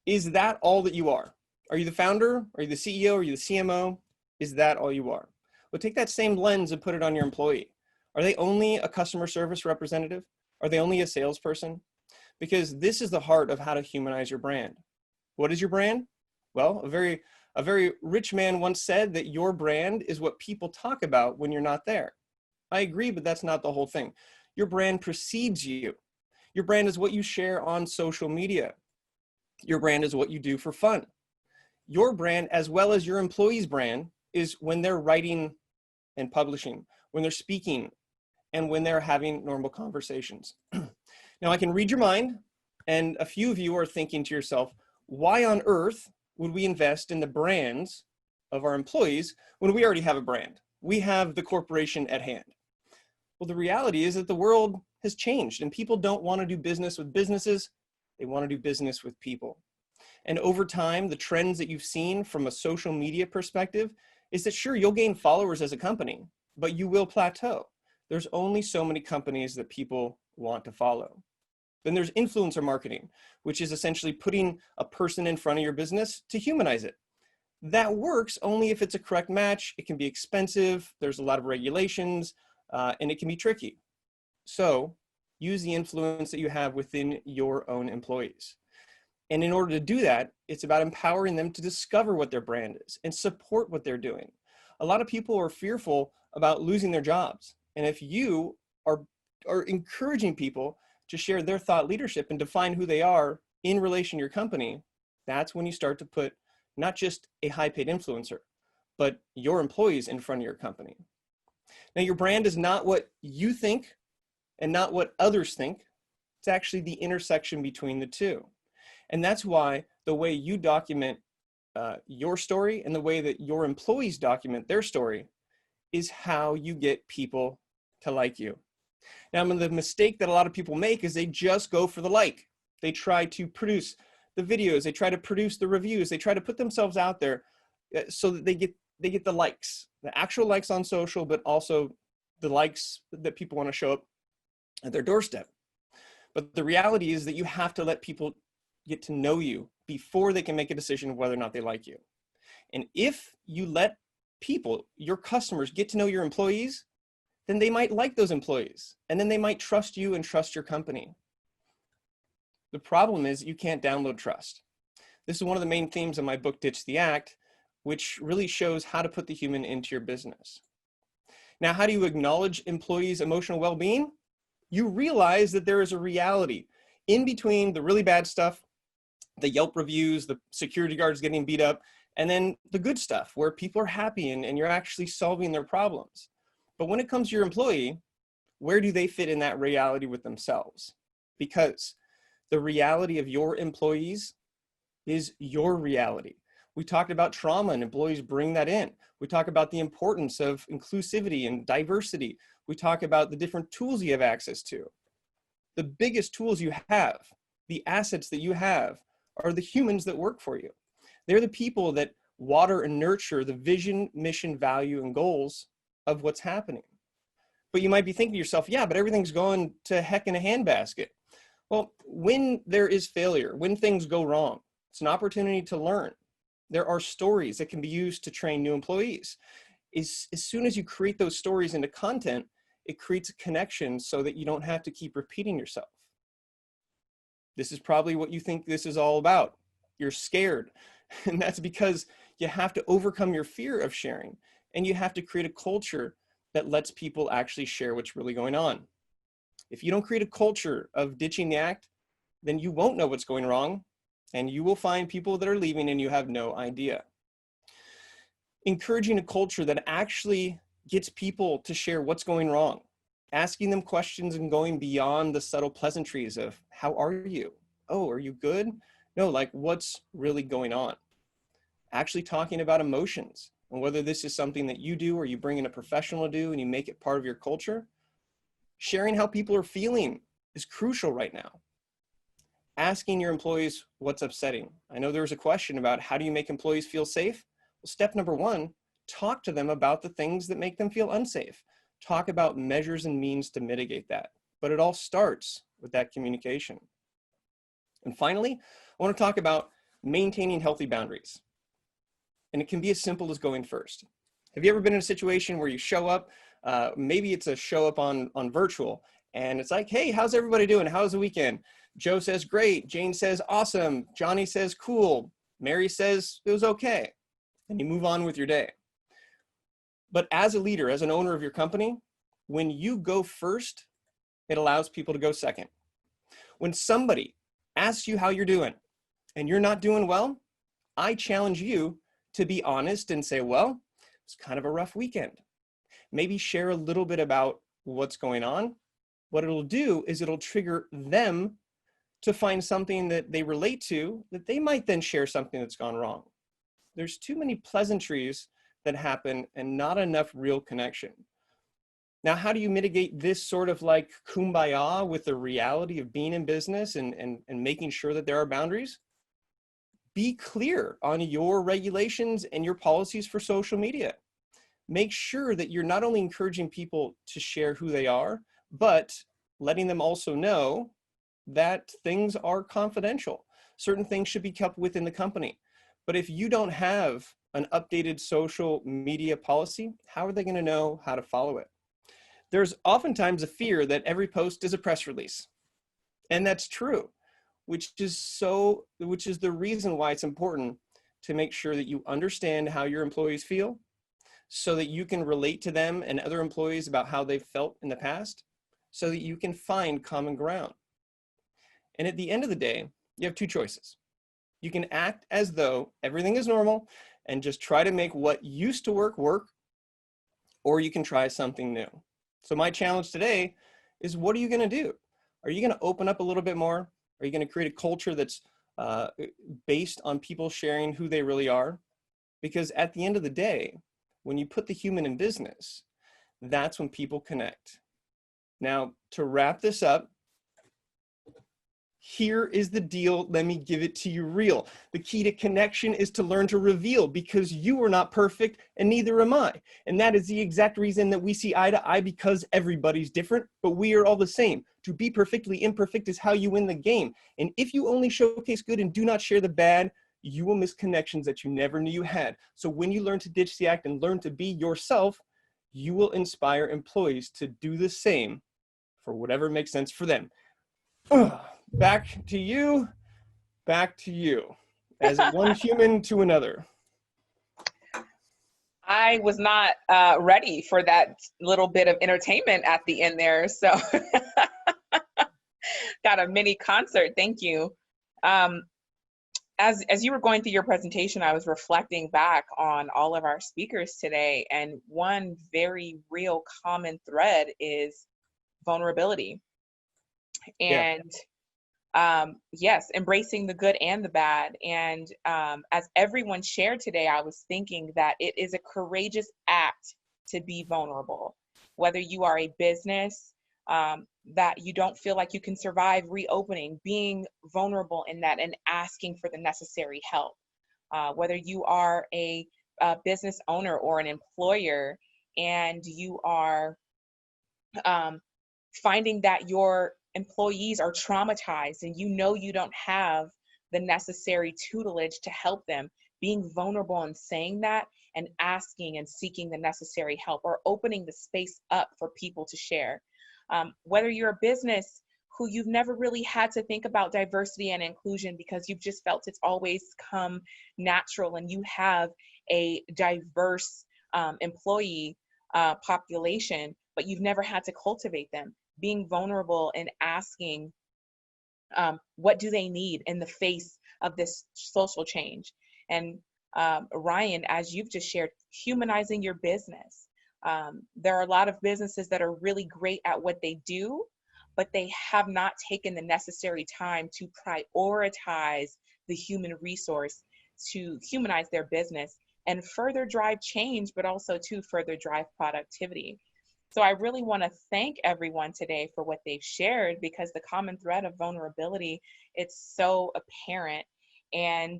Is that all that you are? Are you the founder? Are you the CEO? Are you the CMO? Is that all you are? Well, take that same lens and put it on your employee. Are they only a customer service representative? Are they only a salesperson? Because this is the heart of how to humanize your brand. What is your brand? Well, a very rich man once said that your brand is what people talk about when you're not there. I agree, but that's not the whole thing. Your brand precedes you. Your brand is what you share on social media. Your brand is what you do for fun. Your brand, as well as your employee's brand, is when they're writing and publishing, when they're speaking, and when they're having normal conversations. Now, I can read your mind, and a few of you are thinking to yourself, why on earth would we invest in the brands of our employees when we already have a brand? We have the corporation at hand. Well, the reality is that the world has changed, and people don't want to do business with businesses. They want to do business with people. And over time, the trends that you've seen from a social media perspective is that sure, you'll gain followers as a company, but you will plateau. There's only so many companies that people want to follow. Then there's influencer marketing, which is essentially putting a person in front of your business to humanize it. That works only if it's a correct match. It can be expensive. There's a lot of regulations, and it can be tricky. So use the influence that you have within your own employees. And in order to do that, it's about empowering them to discover what their brand is and support what they're doing. A lot of people are fearful about losing their jobs. And if you are encouraging people to share their thought leadership and define who they are in relation to your company, that's when you start to put not just a high-paid influencer, but your employees in front of your company. Now, your brand is not what you think and not what others think. It's actually the intersection between the two. And that's why the way you document your story and the way that your employees document their story is how you get people to like you. Now, the mistake that a lot of people make is they just go for the like. They try to produce the videos, they try to produce the reviews, they try to put themselves out there so that they get the likes, the actual likes on social, but also the likes that people want to show up at their doorstep. But the reality is that you have to let people get to know you before they can make a decision of whether or not they like you. And if you let people, your customers, get to know your employees, then they might like those employees, and then they might trust you and trust your company. The problem is you can't download trust. This is one of the main themes of my book, Ditch the Act, which really shows how to put the human into your business. Now, how do you acknowledge employees' emotional well-being? You realize that there is a reality in between the really bad stuff, the Yelp reviews, the security guards getting beat up, and then the good stuff where people are happy and you're actually solving their problems. But when it comes to your employee, where do they fit in that reality with themselves? Because the reality of your employees is your reality. We talked about trauma and employees bring that in. We talk about the importance of inclusivity and diversity. We talk about the different tools you have access to. The biggest tools you have, the assets that you have, are the humans that work for you. They're the people that water and nurture the vision, mission, value, and goals of what's happening. But you might be thinking to yourself, yeah, but everything's going to heck in a handbasket. Well, when there is failure, when things go wrong, it's an opportunity to learn. There are stories that can be used to train new employees. As soon as you create those stories into content, it creates a connection so that you don't have to keep repeating yourself. This is probably what you think this is all about. You're scared. And that's because you have to overcome your fear of sharing, and you have to create a culture that lets people actually share what's really going on. If you don't create a culture of ditching the act, then you won't know what's going wrong, and you will find people that are leaving and you have no idea. Encouraging a culture that actually gets people to share what's going wrong, asking them questions and going beyond the subtle pleasantries of, how are you? Oh, are you good? No, like, what's really going on? Actually talking about emotions, and whether this is something that you do or you bring in a professional to do and you make it part of your culture. Sharing how people are feeling is crucial right now. Asking your employees what's upsetting. I know there was a question about how do you make employees feel safe? Well, step number one, talk to them about the things that make them feel unsafe. Talk about measures and means to mitigate that. But it all starts with that communication. And finally, I want to talk about maintaining healthy boundaries. And it can be as simple as going first. Have you ever been in a situation where you show up, maybe it's a show up on virtual, and it's like, hey, how's everybody doing? How's the weekend? Joe says, great. Jane says, awesome. Johnny says, cool. Mary says, it was okay. And you move on with your day. But as a leader, as an owner of your company, when you go first, it allows people to go second. When somebody asks you how you're doing and you're not doing well, I challenge you to be honest and say, well, it's kind of a rough weekend. Maybe share a little bit about what's going on. What it'll do is it'll trigger them to find something that they relate to, that they might then share something that's gone wrong. There's too many pleasantries that happen and not enough real connection. Now, how do you mitigate this sort of like kumbaya with the reality of being in business and making sure that there are boundaries? Be clear on your regulations and your policies for social media. Make sure that you're not only encouraging people to share who they are, but letting them also know that things are confidential. Certain things should be kept within the company. But if you don't have an updated social media policy, how are they going to know how to follow it? There's oftentimes a fear that every post is a press release. And that's true, which is the reason why it's important to make sure that you understand how your employees feel so that you can relate to them and other employees about how they've felt in the past so that you can find common ground. And at the end of the day, you have two choices. You can act as though everything is normal and just try to make what used to work, or you can try something new. So my challenge today is, what are you going to do? Are you going to open up a little bit more? Are you going to create a culture that's based on people sharing who they really are? Because at the end of the day, when you put the human in business, that's when people connect. Now, to wrap this up, here is the deal. Let me give it to you real. The key to connection is to learn to reveal, because you are not perfect and neither am I. And that is the exact reason that we see eye to eye, because everybody's different, but we are all the same. To be perfectly imperfect is how you win the game. And if you only showcase good and do not share the bad, you will miss connections that you never knew you had. So when you learn to ditch the act and learn to be yourself, you will inspire employees to do the same for whatever makes sense for them. Back to you, as one human to another. I was not ready for that little bit of entertainment at the end there. So got a mini concert. Thank you. As you were going through your presentation, I was reflecting back on all of our speakers today, and one very real common thread is vulnerability. And yes, embracing the good and the bad. And as everyone shared today, I was thinking that it is a courageous act to be vulnerable. Whether you are a business that you don't feel like you can survive reopening, being vulnerable in that and asking for the necessary help. Whether you are a business owner or an employer and you are finding that your employees are traumatized and you know you don't have the necessary tutelage to help them, being vulnerable and saying that and asking and seeking the necessary help, or opening the space up for people to share. Whether you're a business who you've never really had to think about diversity and inclusion because you've just felt it's always come natural and you have a diverse employee population, but you've never had to cultivate them. Being vulnerable and asking what do they need in the face of this social change. And Ryan, as you've just shared, humanizing your business. There are a lot of businesses that are really great at what they do, but they have not taken the necessary time to prioritize the human resource to humanize their business and further drive change, but also to further drive productivity. So I really want to thank everyone today for what they've shared, because the common thread of vulnerability, it's so apparent, and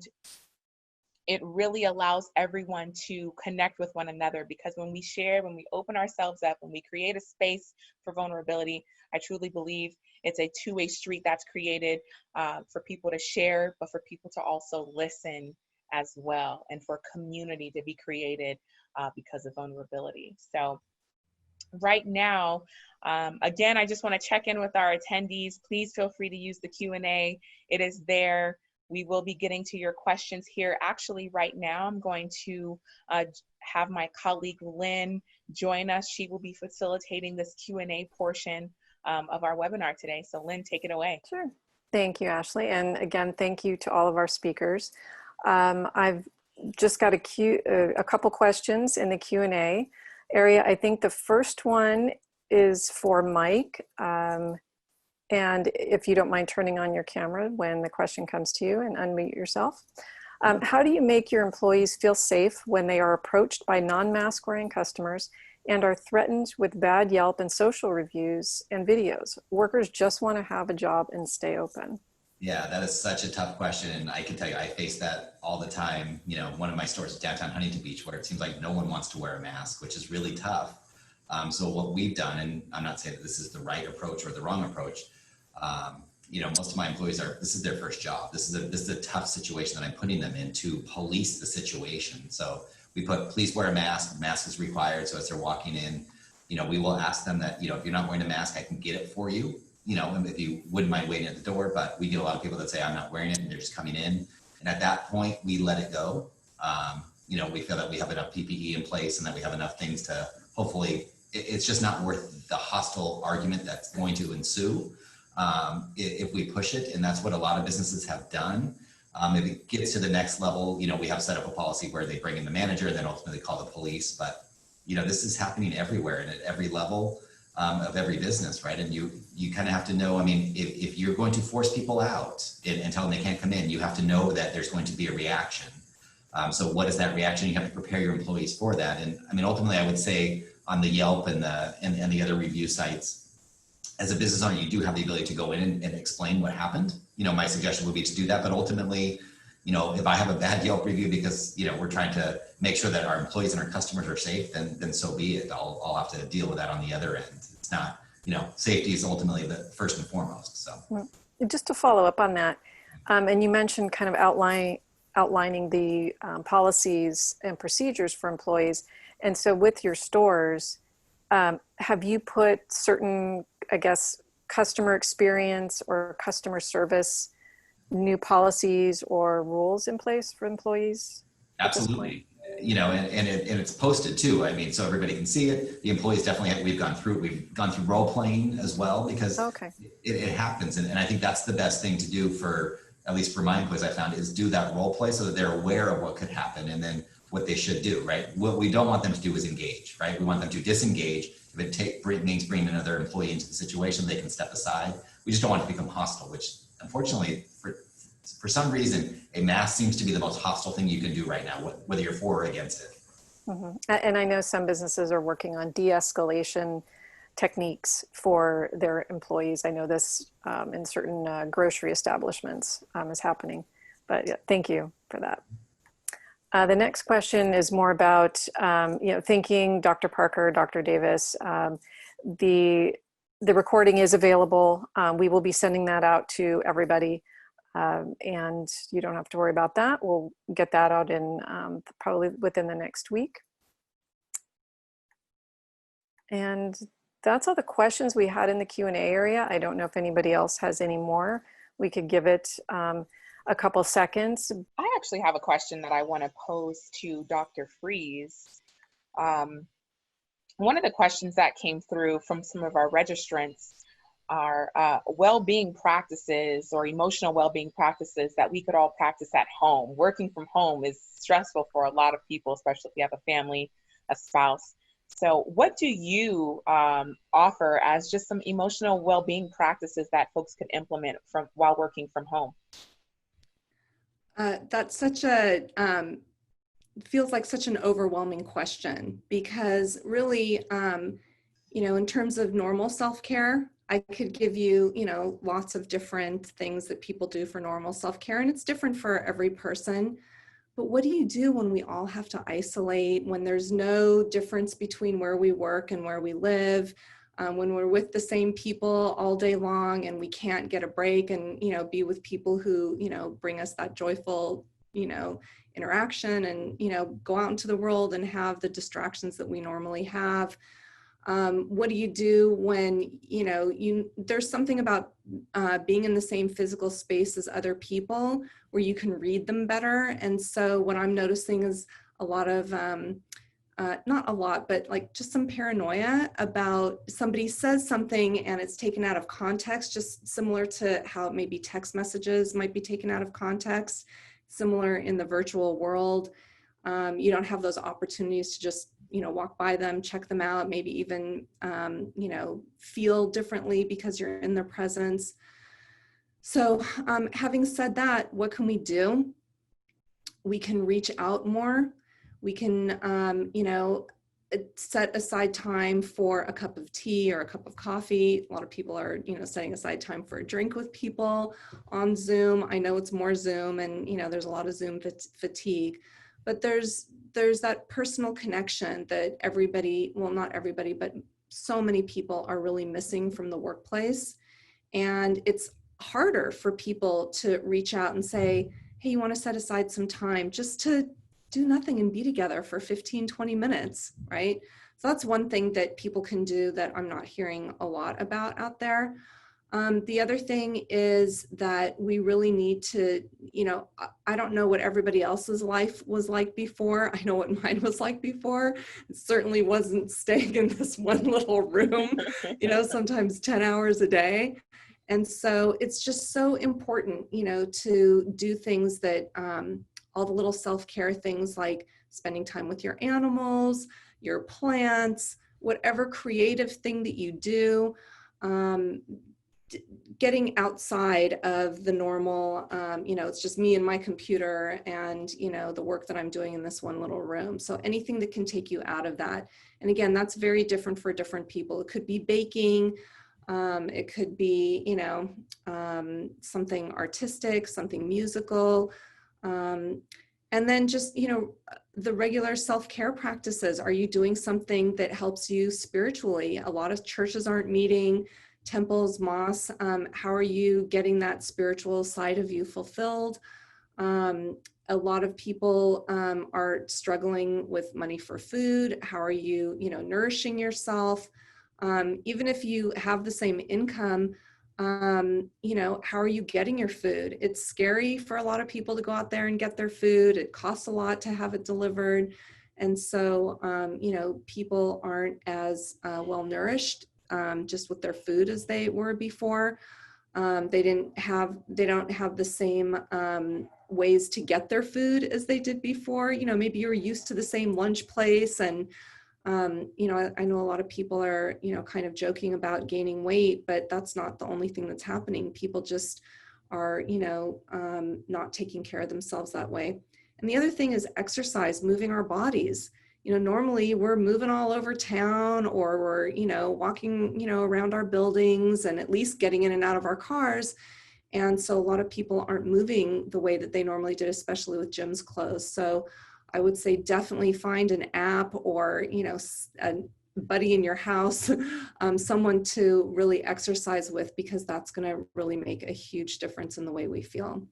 it really allows everyone to connect with one another, because when we share, when we open ourselves up, when we create a space for vulnerability, I truly believe it's a two-way street that's created for people to share, but for people to also listen as well, and for community to be created because of vulnerability. So right now, again, I just want to check in with our attendees. Please feel free to use the Q&A. It is there. We will be getting to your questions here. Actually, right now, I'm going to have my colleague Lynn join us. She will be facilitating this Q&A portion of our webinar today. So Lynn, take it away. Sure. Thank you, Ashley. And again, thank you to all of our speakers. I've just got a couple questions in the Q&A area. I think the first one is for Mike. And if you don't mind turning on your camera when the question comes to you and unmute yourself. How do you make your employees feel safe when they are approached by non-mask wearing customers and are threatened with bad Yelp and social reviews and videos? Workers just want to have a job and stay open. Yeah, that is such a tough question. And I can tell you, I face that all the time. You know, one of my stores is downtown Huntington Beach, where it seems like no one wants to wear a mask, which is really tough. So what we've done, and I'm not saying that this is the right approach or the wrong approach, you know, most of my employees this is their first job. This is a tough situation that I'm putting them in to police the situation. So we put, please wear a mask. Mask is required. So as they're walking in, you know, we will ask them that, you know, if you're not wearing a mask, I can get it for you. You know, and if you wouldn't mind waiting at the door, but we get a lot of people that say, I'm not wearing it, and they're just coming in. And at that point, we let it go. You know, we feel that we have enough PPE in place and that we have enough things to hopefully, it's just not worth the hostile argument that's going to ensue if we push it. And that's what a lot of businesses have done. If it gets to the next level, you know, we have set up a policy where they bring in the manager and then ultimately call the police. But, you know, this is happening everywhere and at every level of every business, right? And you kind of have to know, I mean, if you're going to force people out and tell them they can't come in, you have to know that there's going to be a reaction. So what is that reaction? You have to prepare your employees for that. And I mean, ultimately, I would say on the Yelp and the other review sites, as a business owner, you do have the ability to go in and explain what happened. You know, my suggestion would be to do that. But ultimately, you know, if I have a bad Yelp review because, you know, we're trying to make sure that our employees and our customers are safe, then so be it. I'll have to deal with that on the other end. It's not, you know, safety is ultimately the first and foremost. So just to follow up on that, and you mentioned kind of outlining the policies and procedures for employees. And so with your stores, have you put certain, I guess, customer experience or customer service new policies or rules in place for employees? Absolutely. You know, and it's posted too. I mean, so everybody can see it. The employees definitely we've gone through role playing as well, because it happens. And I think that's the best thing to do for, at least for my employees, I found, is do that role play so that they're aware of what could happen and then what they should do, right? What we don't want them to do is engage, right? We want them to disengage. If it means bringing another employee into the situation, they can step aside. We just don't want it to become hostile, which unfortunately, for some reason, a mask seems to be the most hostile thing you can do right now, whether you're for or against it. Mm-hmm. And I know some businesses are working on de-escalation techniques for their employees. I know this in certain grocery establishments is happening, but yeah, thank you for that. The next question is more about, thanking Dr. Parker, Dr. Davis. The recording is available. We will be sending that out to everybody. And you don't have to worry about that. We'll get that out in probably within the next week. And that's all the questions we had in the Q&A area. I don't know if anybody else has any more. We could give it a couple seconds. I actually have a question that I want to pose to Dr. Freeze. One of the questions that came through from some of our registrants are well-being practices or emotional well-being practices that we could all practice at home. Working from home is stressful for a lot of people, especially if you have a family, a spouse. So what do you offer as just some emotional well-being practices that folks could implement while working from home? That's such a, feels like such an overwhelming question, because really, in terms of normal self-care, I could give you, lots of different things that people do for normal self-care, and it's different for every person. But what do you do when we all have to isolate, when there's no difference between where we work and where we live, when we're with the same people all day long and we can't get a break and, be with people who, bring us that joyful, interaction and, go out into the world and have the distractions that we normally have? What do you do when, there's something about being in the same physical space as other people where you can read them better. And so what I'm noticing is a lot of, not a lot, but like just some paranoia about somebody says something and it's taken out of context, just similar to how maybe text messages might be taken out of context, similar in the virtual world. You don't have those opportunities to just walk by them, check them out, maybe even, feel differently because you're in their presence. So having said that, what can we do? We can reach out more. We can, set aside time for a cup of tea or a cup of coffee. A lot of people are, setting aside time for a drink with people on Zoom. I know it's more Zoom and, there's a lot of Zoom fatigue, but there's that personal connection that everybody, well, not everybody, but so many people are really missing from the workplace. And it's harder for people to reach out and say, hey, you want to set aside some time just to do nothing and be together for 15, 20 minutes, right? So that's one thing that people can do that I'm not hearing a lot about out there. The other thing is that we really need to, I don't know what everybody else's life was like before. I know what mine was like before. It certainly wasn't staying in this one little room, sometimes 10 hours a day. And so it's just so important, to do things that, all the little self-care things like spending time with your animals, your plants, whatever creative thing that you do, getting outside of the normal, it's just me and my computer and, the work that I'm doing in this one little room. So anything that can take you out of that. And again, that's very different for different people. It could be baking. It could be, something artistic, something musical. And then just, the regular self-care practices. Are you doing something that helps you spiritually? A lot of churches aren't meeting, temples, mosques. How are you getting that spiritual side of you fulfilled? a lot of people are struggling with money for food. How are you, nourishing yourself? Even if you have the same income, how are you getting your food? It's scary for a lot of people to go out there and get their food. It costs a lot to have it delivered. And so, people aren't as well nourished just with their food as they were before. They don't have the same ways to get their food as they did before. Maybe you're used to the same lunch place, and I know a lot of people are, kind of joking about gaining weight, but that's not the only thing that's happening. People just are, not taking care of themselves that way. And the other thing is exercise, moving our bodies. Normally we're moving all over town, or we're, walking, around our buildings and at least getting in and out of our cars. And so a lot of people aren't moving the way that they normally did, especially with gyms closed. So I would say definitely find an app or, a buddy in your house, someone to really exercise with, because that's going to really make a huge difference in the way we feel.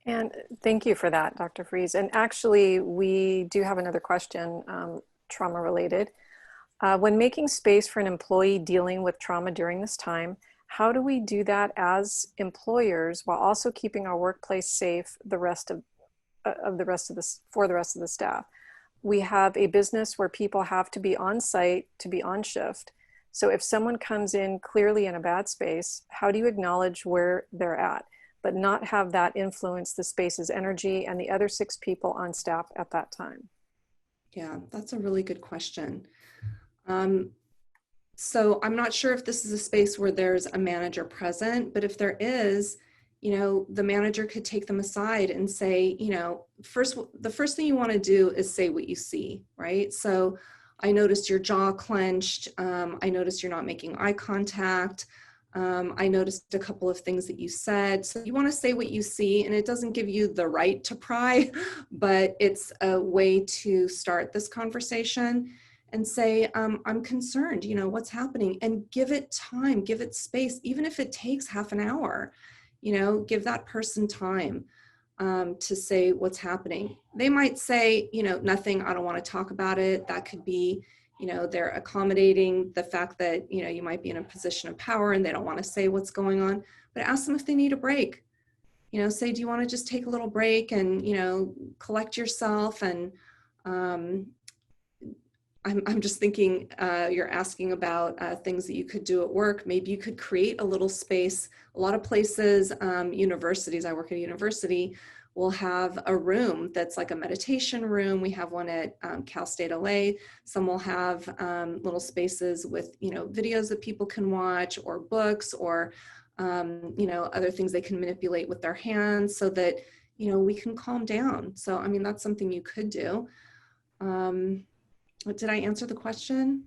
And thank you for that, Dr. Fries. And actually, we do have another question, trauma related. When making space for an employee dealing with trauma during this time, how do we do that as employers while also keeping our workplace safe for the rest of the staff? We have a business where people have to be on site to be on shift. So if someone comes in clearly in a bad space, how do you acknowledge where they're at, but not have that influence the space's energy and the other 6 people on staff at that time? Yeah, that's a really good question. So I'm not sure if this is a space where there's a manager present, but if there is, the manager could take them aside and say, the first thing you want to do is say what you see, right? So I noticed your jaw clenched. I noticed you're not making eye contact. I noticed a couple of things that you said. So you want to say what you see, and it doesn't give you the right to pry, but it's a way to start this conversation and say, I'm concerned, what's happening, and give it time, give it space, even if it takes half an hour, give that person time to say what's happening. They might say, nothing, I don't want to talk about it. That could be, they're accommodating the fact that, you might be in a position of power and they don't want to say what's going on, but ask them if they need a break. Say, do you want to just take a little break and, collect yourself? And I'm just thinking, you're asking about things that you could do at work. Maybe you could create a little space. A lot of places, universities, I work at a university, will have a room that's like a meditation room. We have one at Cal State LA. Some will have little spaces with, videos that people can watch, or books, or, other things they can manipulate with their hands so that, we can calm down. So, I mean, that's something you could do. Did I answer the question?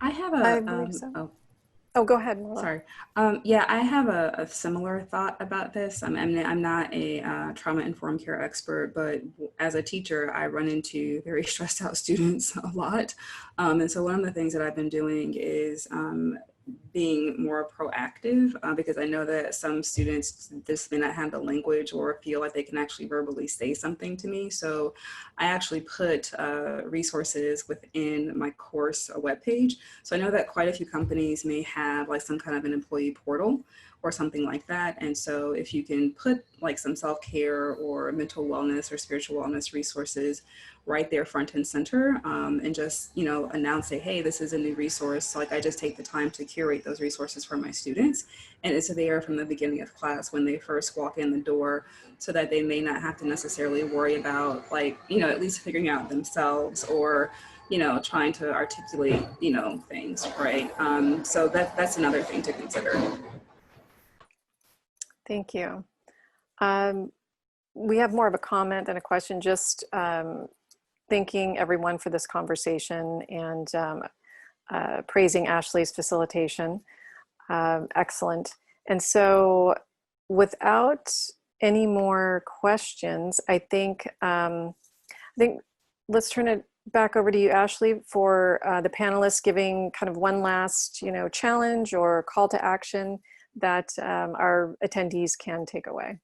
I have I believe so. Oh, go ahead, Marla. Sorry. Yeah, I have a similar thought about this. I'm not a trauma-informed care expert, but as a teacher, I run into very stressed out students a lot. And so one of the things that I've been doing is being more proactive because I know that some students just may not have the language or feel like they can actually verbally say something to me. So I actually put resources within my course webpage. So I know that quite a few companies may have like some kind of an employee portal or something like that. And so if you can put like some self-care or mental wellness or spiritual wellness resources right there front and center, and just, announce, say, hey, this is a new resource. So like I just take the time to curate those resources for my students. And it's there from the beginning of class when they first walk in the door, so that they may not have to necessarily worry about like, at least figuring out themselves or, trying to articulate, things, right? So that's another thing to consider. Thank you. We have more of a comment than a question, just thanking everyone for this conversation and praising Ashley's facilitation. Excellent. And so without any more questions, I think let's turn it back over to you, Ashley, for the panelists giving kind of one last, challenge or call to action that our attendees can take away.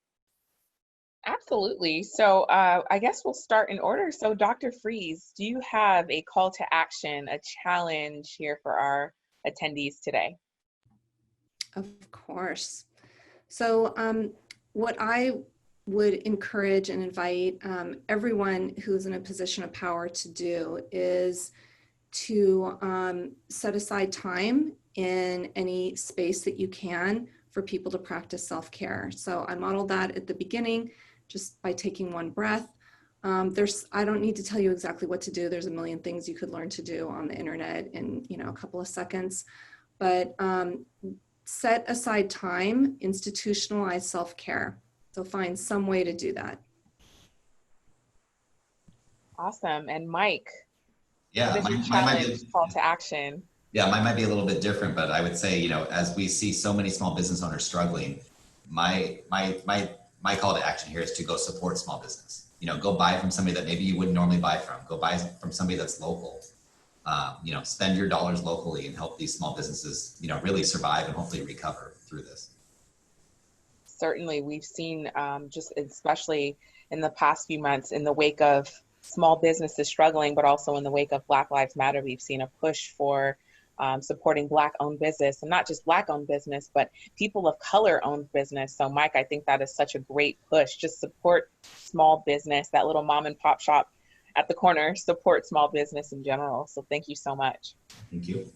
Absolutely. So I guess we'll start in order. So Dr. Freeze, do you have a call to action, a challenge here for our attendees today? Of course. So what I would encourage and invite everyone who's in a position of power to do is to set aside time in any space that you can for people to practice self-care. So I modeled that at the beginning just by taking one breath. I don't need to tell you exactly what to do. There's a million things you could learn to do on the internet in a couple of seconds, but set aside time, institutionalize self-care. So find some way to do that. Awesome. And Mike, Yeah, what is your challenge, call to action? Yeah, mine might be a little bit different, but I would say, as we see so many small business owners struggling, my call to action here is to go support small business. Go buy from somebody that maybe you wouldn't normally buy from. Go buy from somebody that's local. Spend your dollars locally and help these small businesses, really survive and hopefully recover through this. Certainly, we've seen just especially in the past few months in the wake of small businesses struggling, but also in the wake of Black Lives Matter, we've seen a push for supporting Black-owned business, and not just Black-owned business, but people of color-owned business. So Mike, I think that is such a great push. Just support small business, that little mom and pop shop at the corner, support small business in general. So thank you so much. Thank you.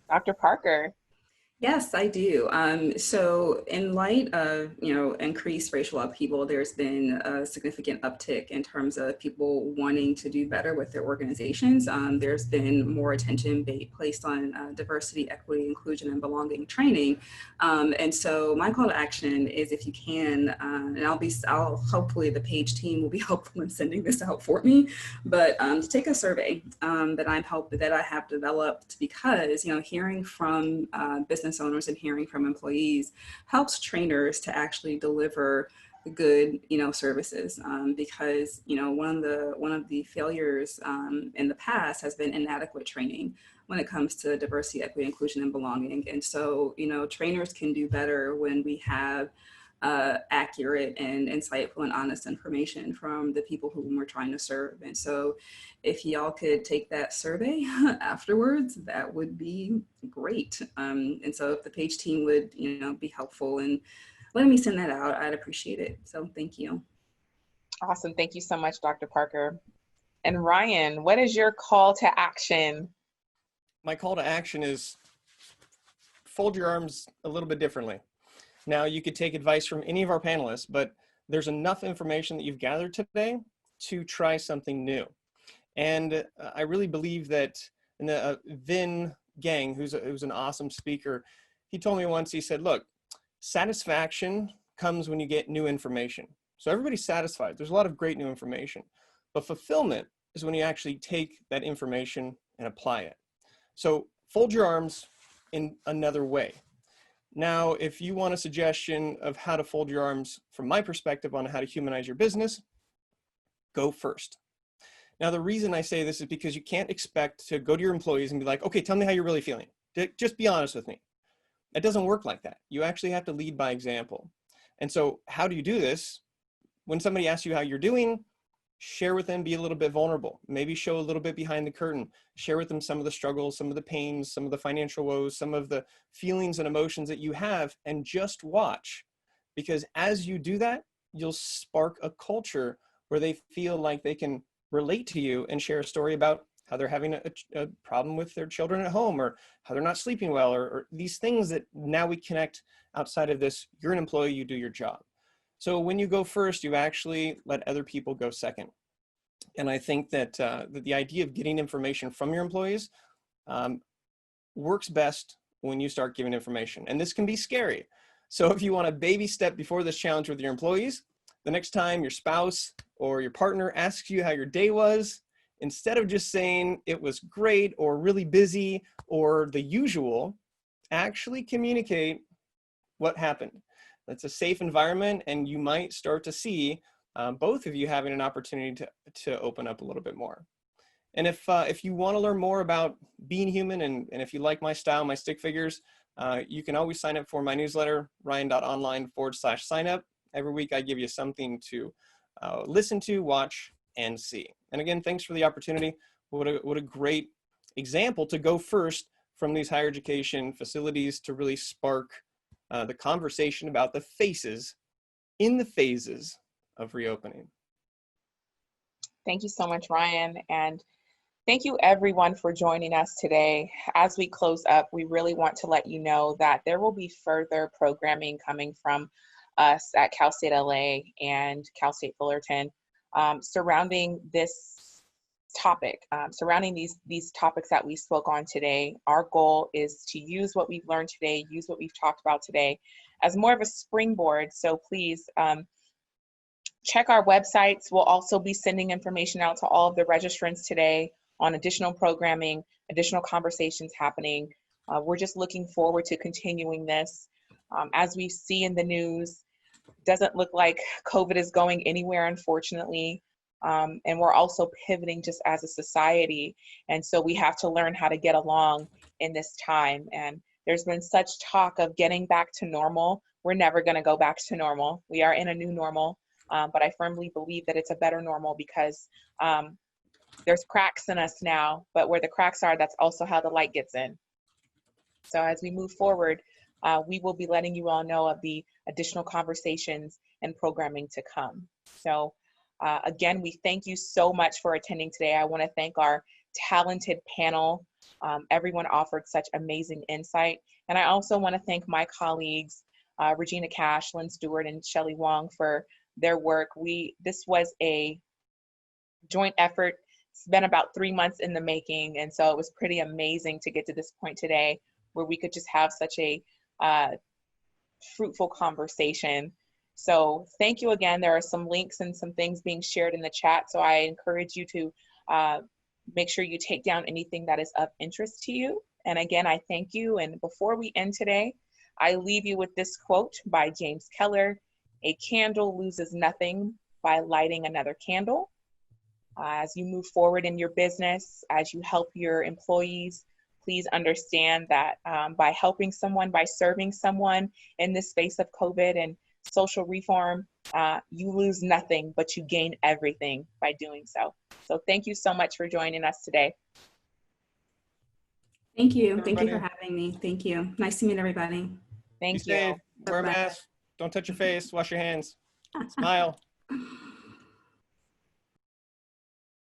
Dr. Parker. Yes, I do. So in light of, increased racial upheaval, there's been a significant uptick in terms of people wanting to do better with their organizations. There's been more attention placed on diversity, equity, inclusion, and belonging training. And so my call to action is, if you can, and I'll hopefully the page team will be helpful in sending this out for me, but to take a survey that I have developed, because, hearing from business owners and hearing from employees helps trainers to actually deliver good, services. Because, one of the failures in the past has been inadequate training when it comes to diversity, equity, inclusion, and belonging. And so, trainers can do better when we have accurate and insightful and honest information from the people whom we're trying to serve. And so if y'all could take that survey afterwards, that would be great. And so if the page team would, be helpful in letting me send that out, I'd appreciate it. So thank you. Awesome. Thank you so much, Dr. Parker. And Ryan, what is your call to action? My call to action is fold your arms a little bit differently. Now, you could take advice from any of our panelists, but there's enough information that you've gathered today to try something new. And I really believe that Vin Gang, who's an awesome speaker, he told me once, he said, look, satisfaction comes when you get new information. So everybody's satisfied. There's a lot of great new information, but fulfillment is when you actually take that information and apply it. So fold your arms in another way. Now, if you want a suggestion of how to fold your arms from my perspective on how to humanize your business, go first. Now, the reason I say this is because you can't expect to go to your employees and be like, okay, tell me how you're really feeling. Just be honest with me. It doesn't work like that. You actually have to lead by example. And so how do you do this? When somebody asks you how you're doing, share with them, be a little bit vulnerable, maybe show a little bit behind the curtain, share with them some of the struggles, some of the pains, some of the financial woes, some of the feelings and emotions that you have, and just watch. Because as you do that, you'll spark a culture where they feel like they can relate to you and share a story about how they're having a problem with their children at home, or how they're not sleeping well, or these things that now we connect outside of this. You're an employee, you do your job. So when you go first, you actually let other people go second. And I think that the idea of getting information from your employees works best when you start giving information. And this can be scary. So if you want a baby step before this challenge with your employees, the next time your spouse or your partner asks you how your day was, instead of just saying it was great or really busy or the usual, actually communicate what happened. That's a safe environment, and you might start to see both of you having an opportunity to open up a little bit more. And if you want to learn more about being human, and if you like my style, my stick figures, you can always sign up for my newsletter, ryan.online/sign up. Every week I give you something to listen to, watch, and see. And again, thanks for the opportunity. What a great example to go first from these higher education facilities to really spark the conversation about the faces in the phases of reopening. Thank you so much, Ryan. And thank you everyone for joining us today. As we close up, we really want to let you know that there will be further programming coming from us at Cal State LA and Cal State Fullerton surrounding this topic, surrounding these topics that we spoke on today. Our goal is to use what we've learned today, use what we've talked about today as more of a springboard. So please check our websites. We'll also be sending information out to all of the registrants today on additional programming, additional conversations happening. We're just looking forward to continuing this. As we see in the news, doesn't look like COVID is going anywhere, unfortunately. And we're also pivoting just as a society. And so we have to learn how to get along in this time. And there's been such talk of getting back to normal. We're never going to go back to normal. We are in a new normal. But I firmly believe that it's a better normal because there's cracks in us now, but where the cracks are, that's also how the light gets in. So as we move forward, we will be letting you all know of the additional conversations and programming to come. So again, we thank you so much for attending today. I want to thank our talented panel. Everyone offered such amazing insight. And I also want to thank my colleagues, Regina Cash, Lynn Stewart, and Shelley Wong for their work. This was a joint effort. It's been about 3 months in the making. And so it was pretty amazing to get to this point today where we could just have such a fruitful conversation. So thank you again. There are some links and some things being shared in the chat. So I encourage you to make sure you take down anything that is of interest to you. And again, I thank you. And before we end today, I leave you with this quote by James Keller: "A candle loses nothing by lighting another candle." As you move forward in your business, as you help your employees, please understand that by helping someone, by serving someone in this space of COVID and social reform, you lose nothing, but you gain everything by doing so. So thank you so much for joining us today. Thank you. Thank you for having me. Thank you. Nice to meet everybody. Thank Be you. safe. Wear a Bye-bye. mask. Don't touch your face. Wash your hands. Smile.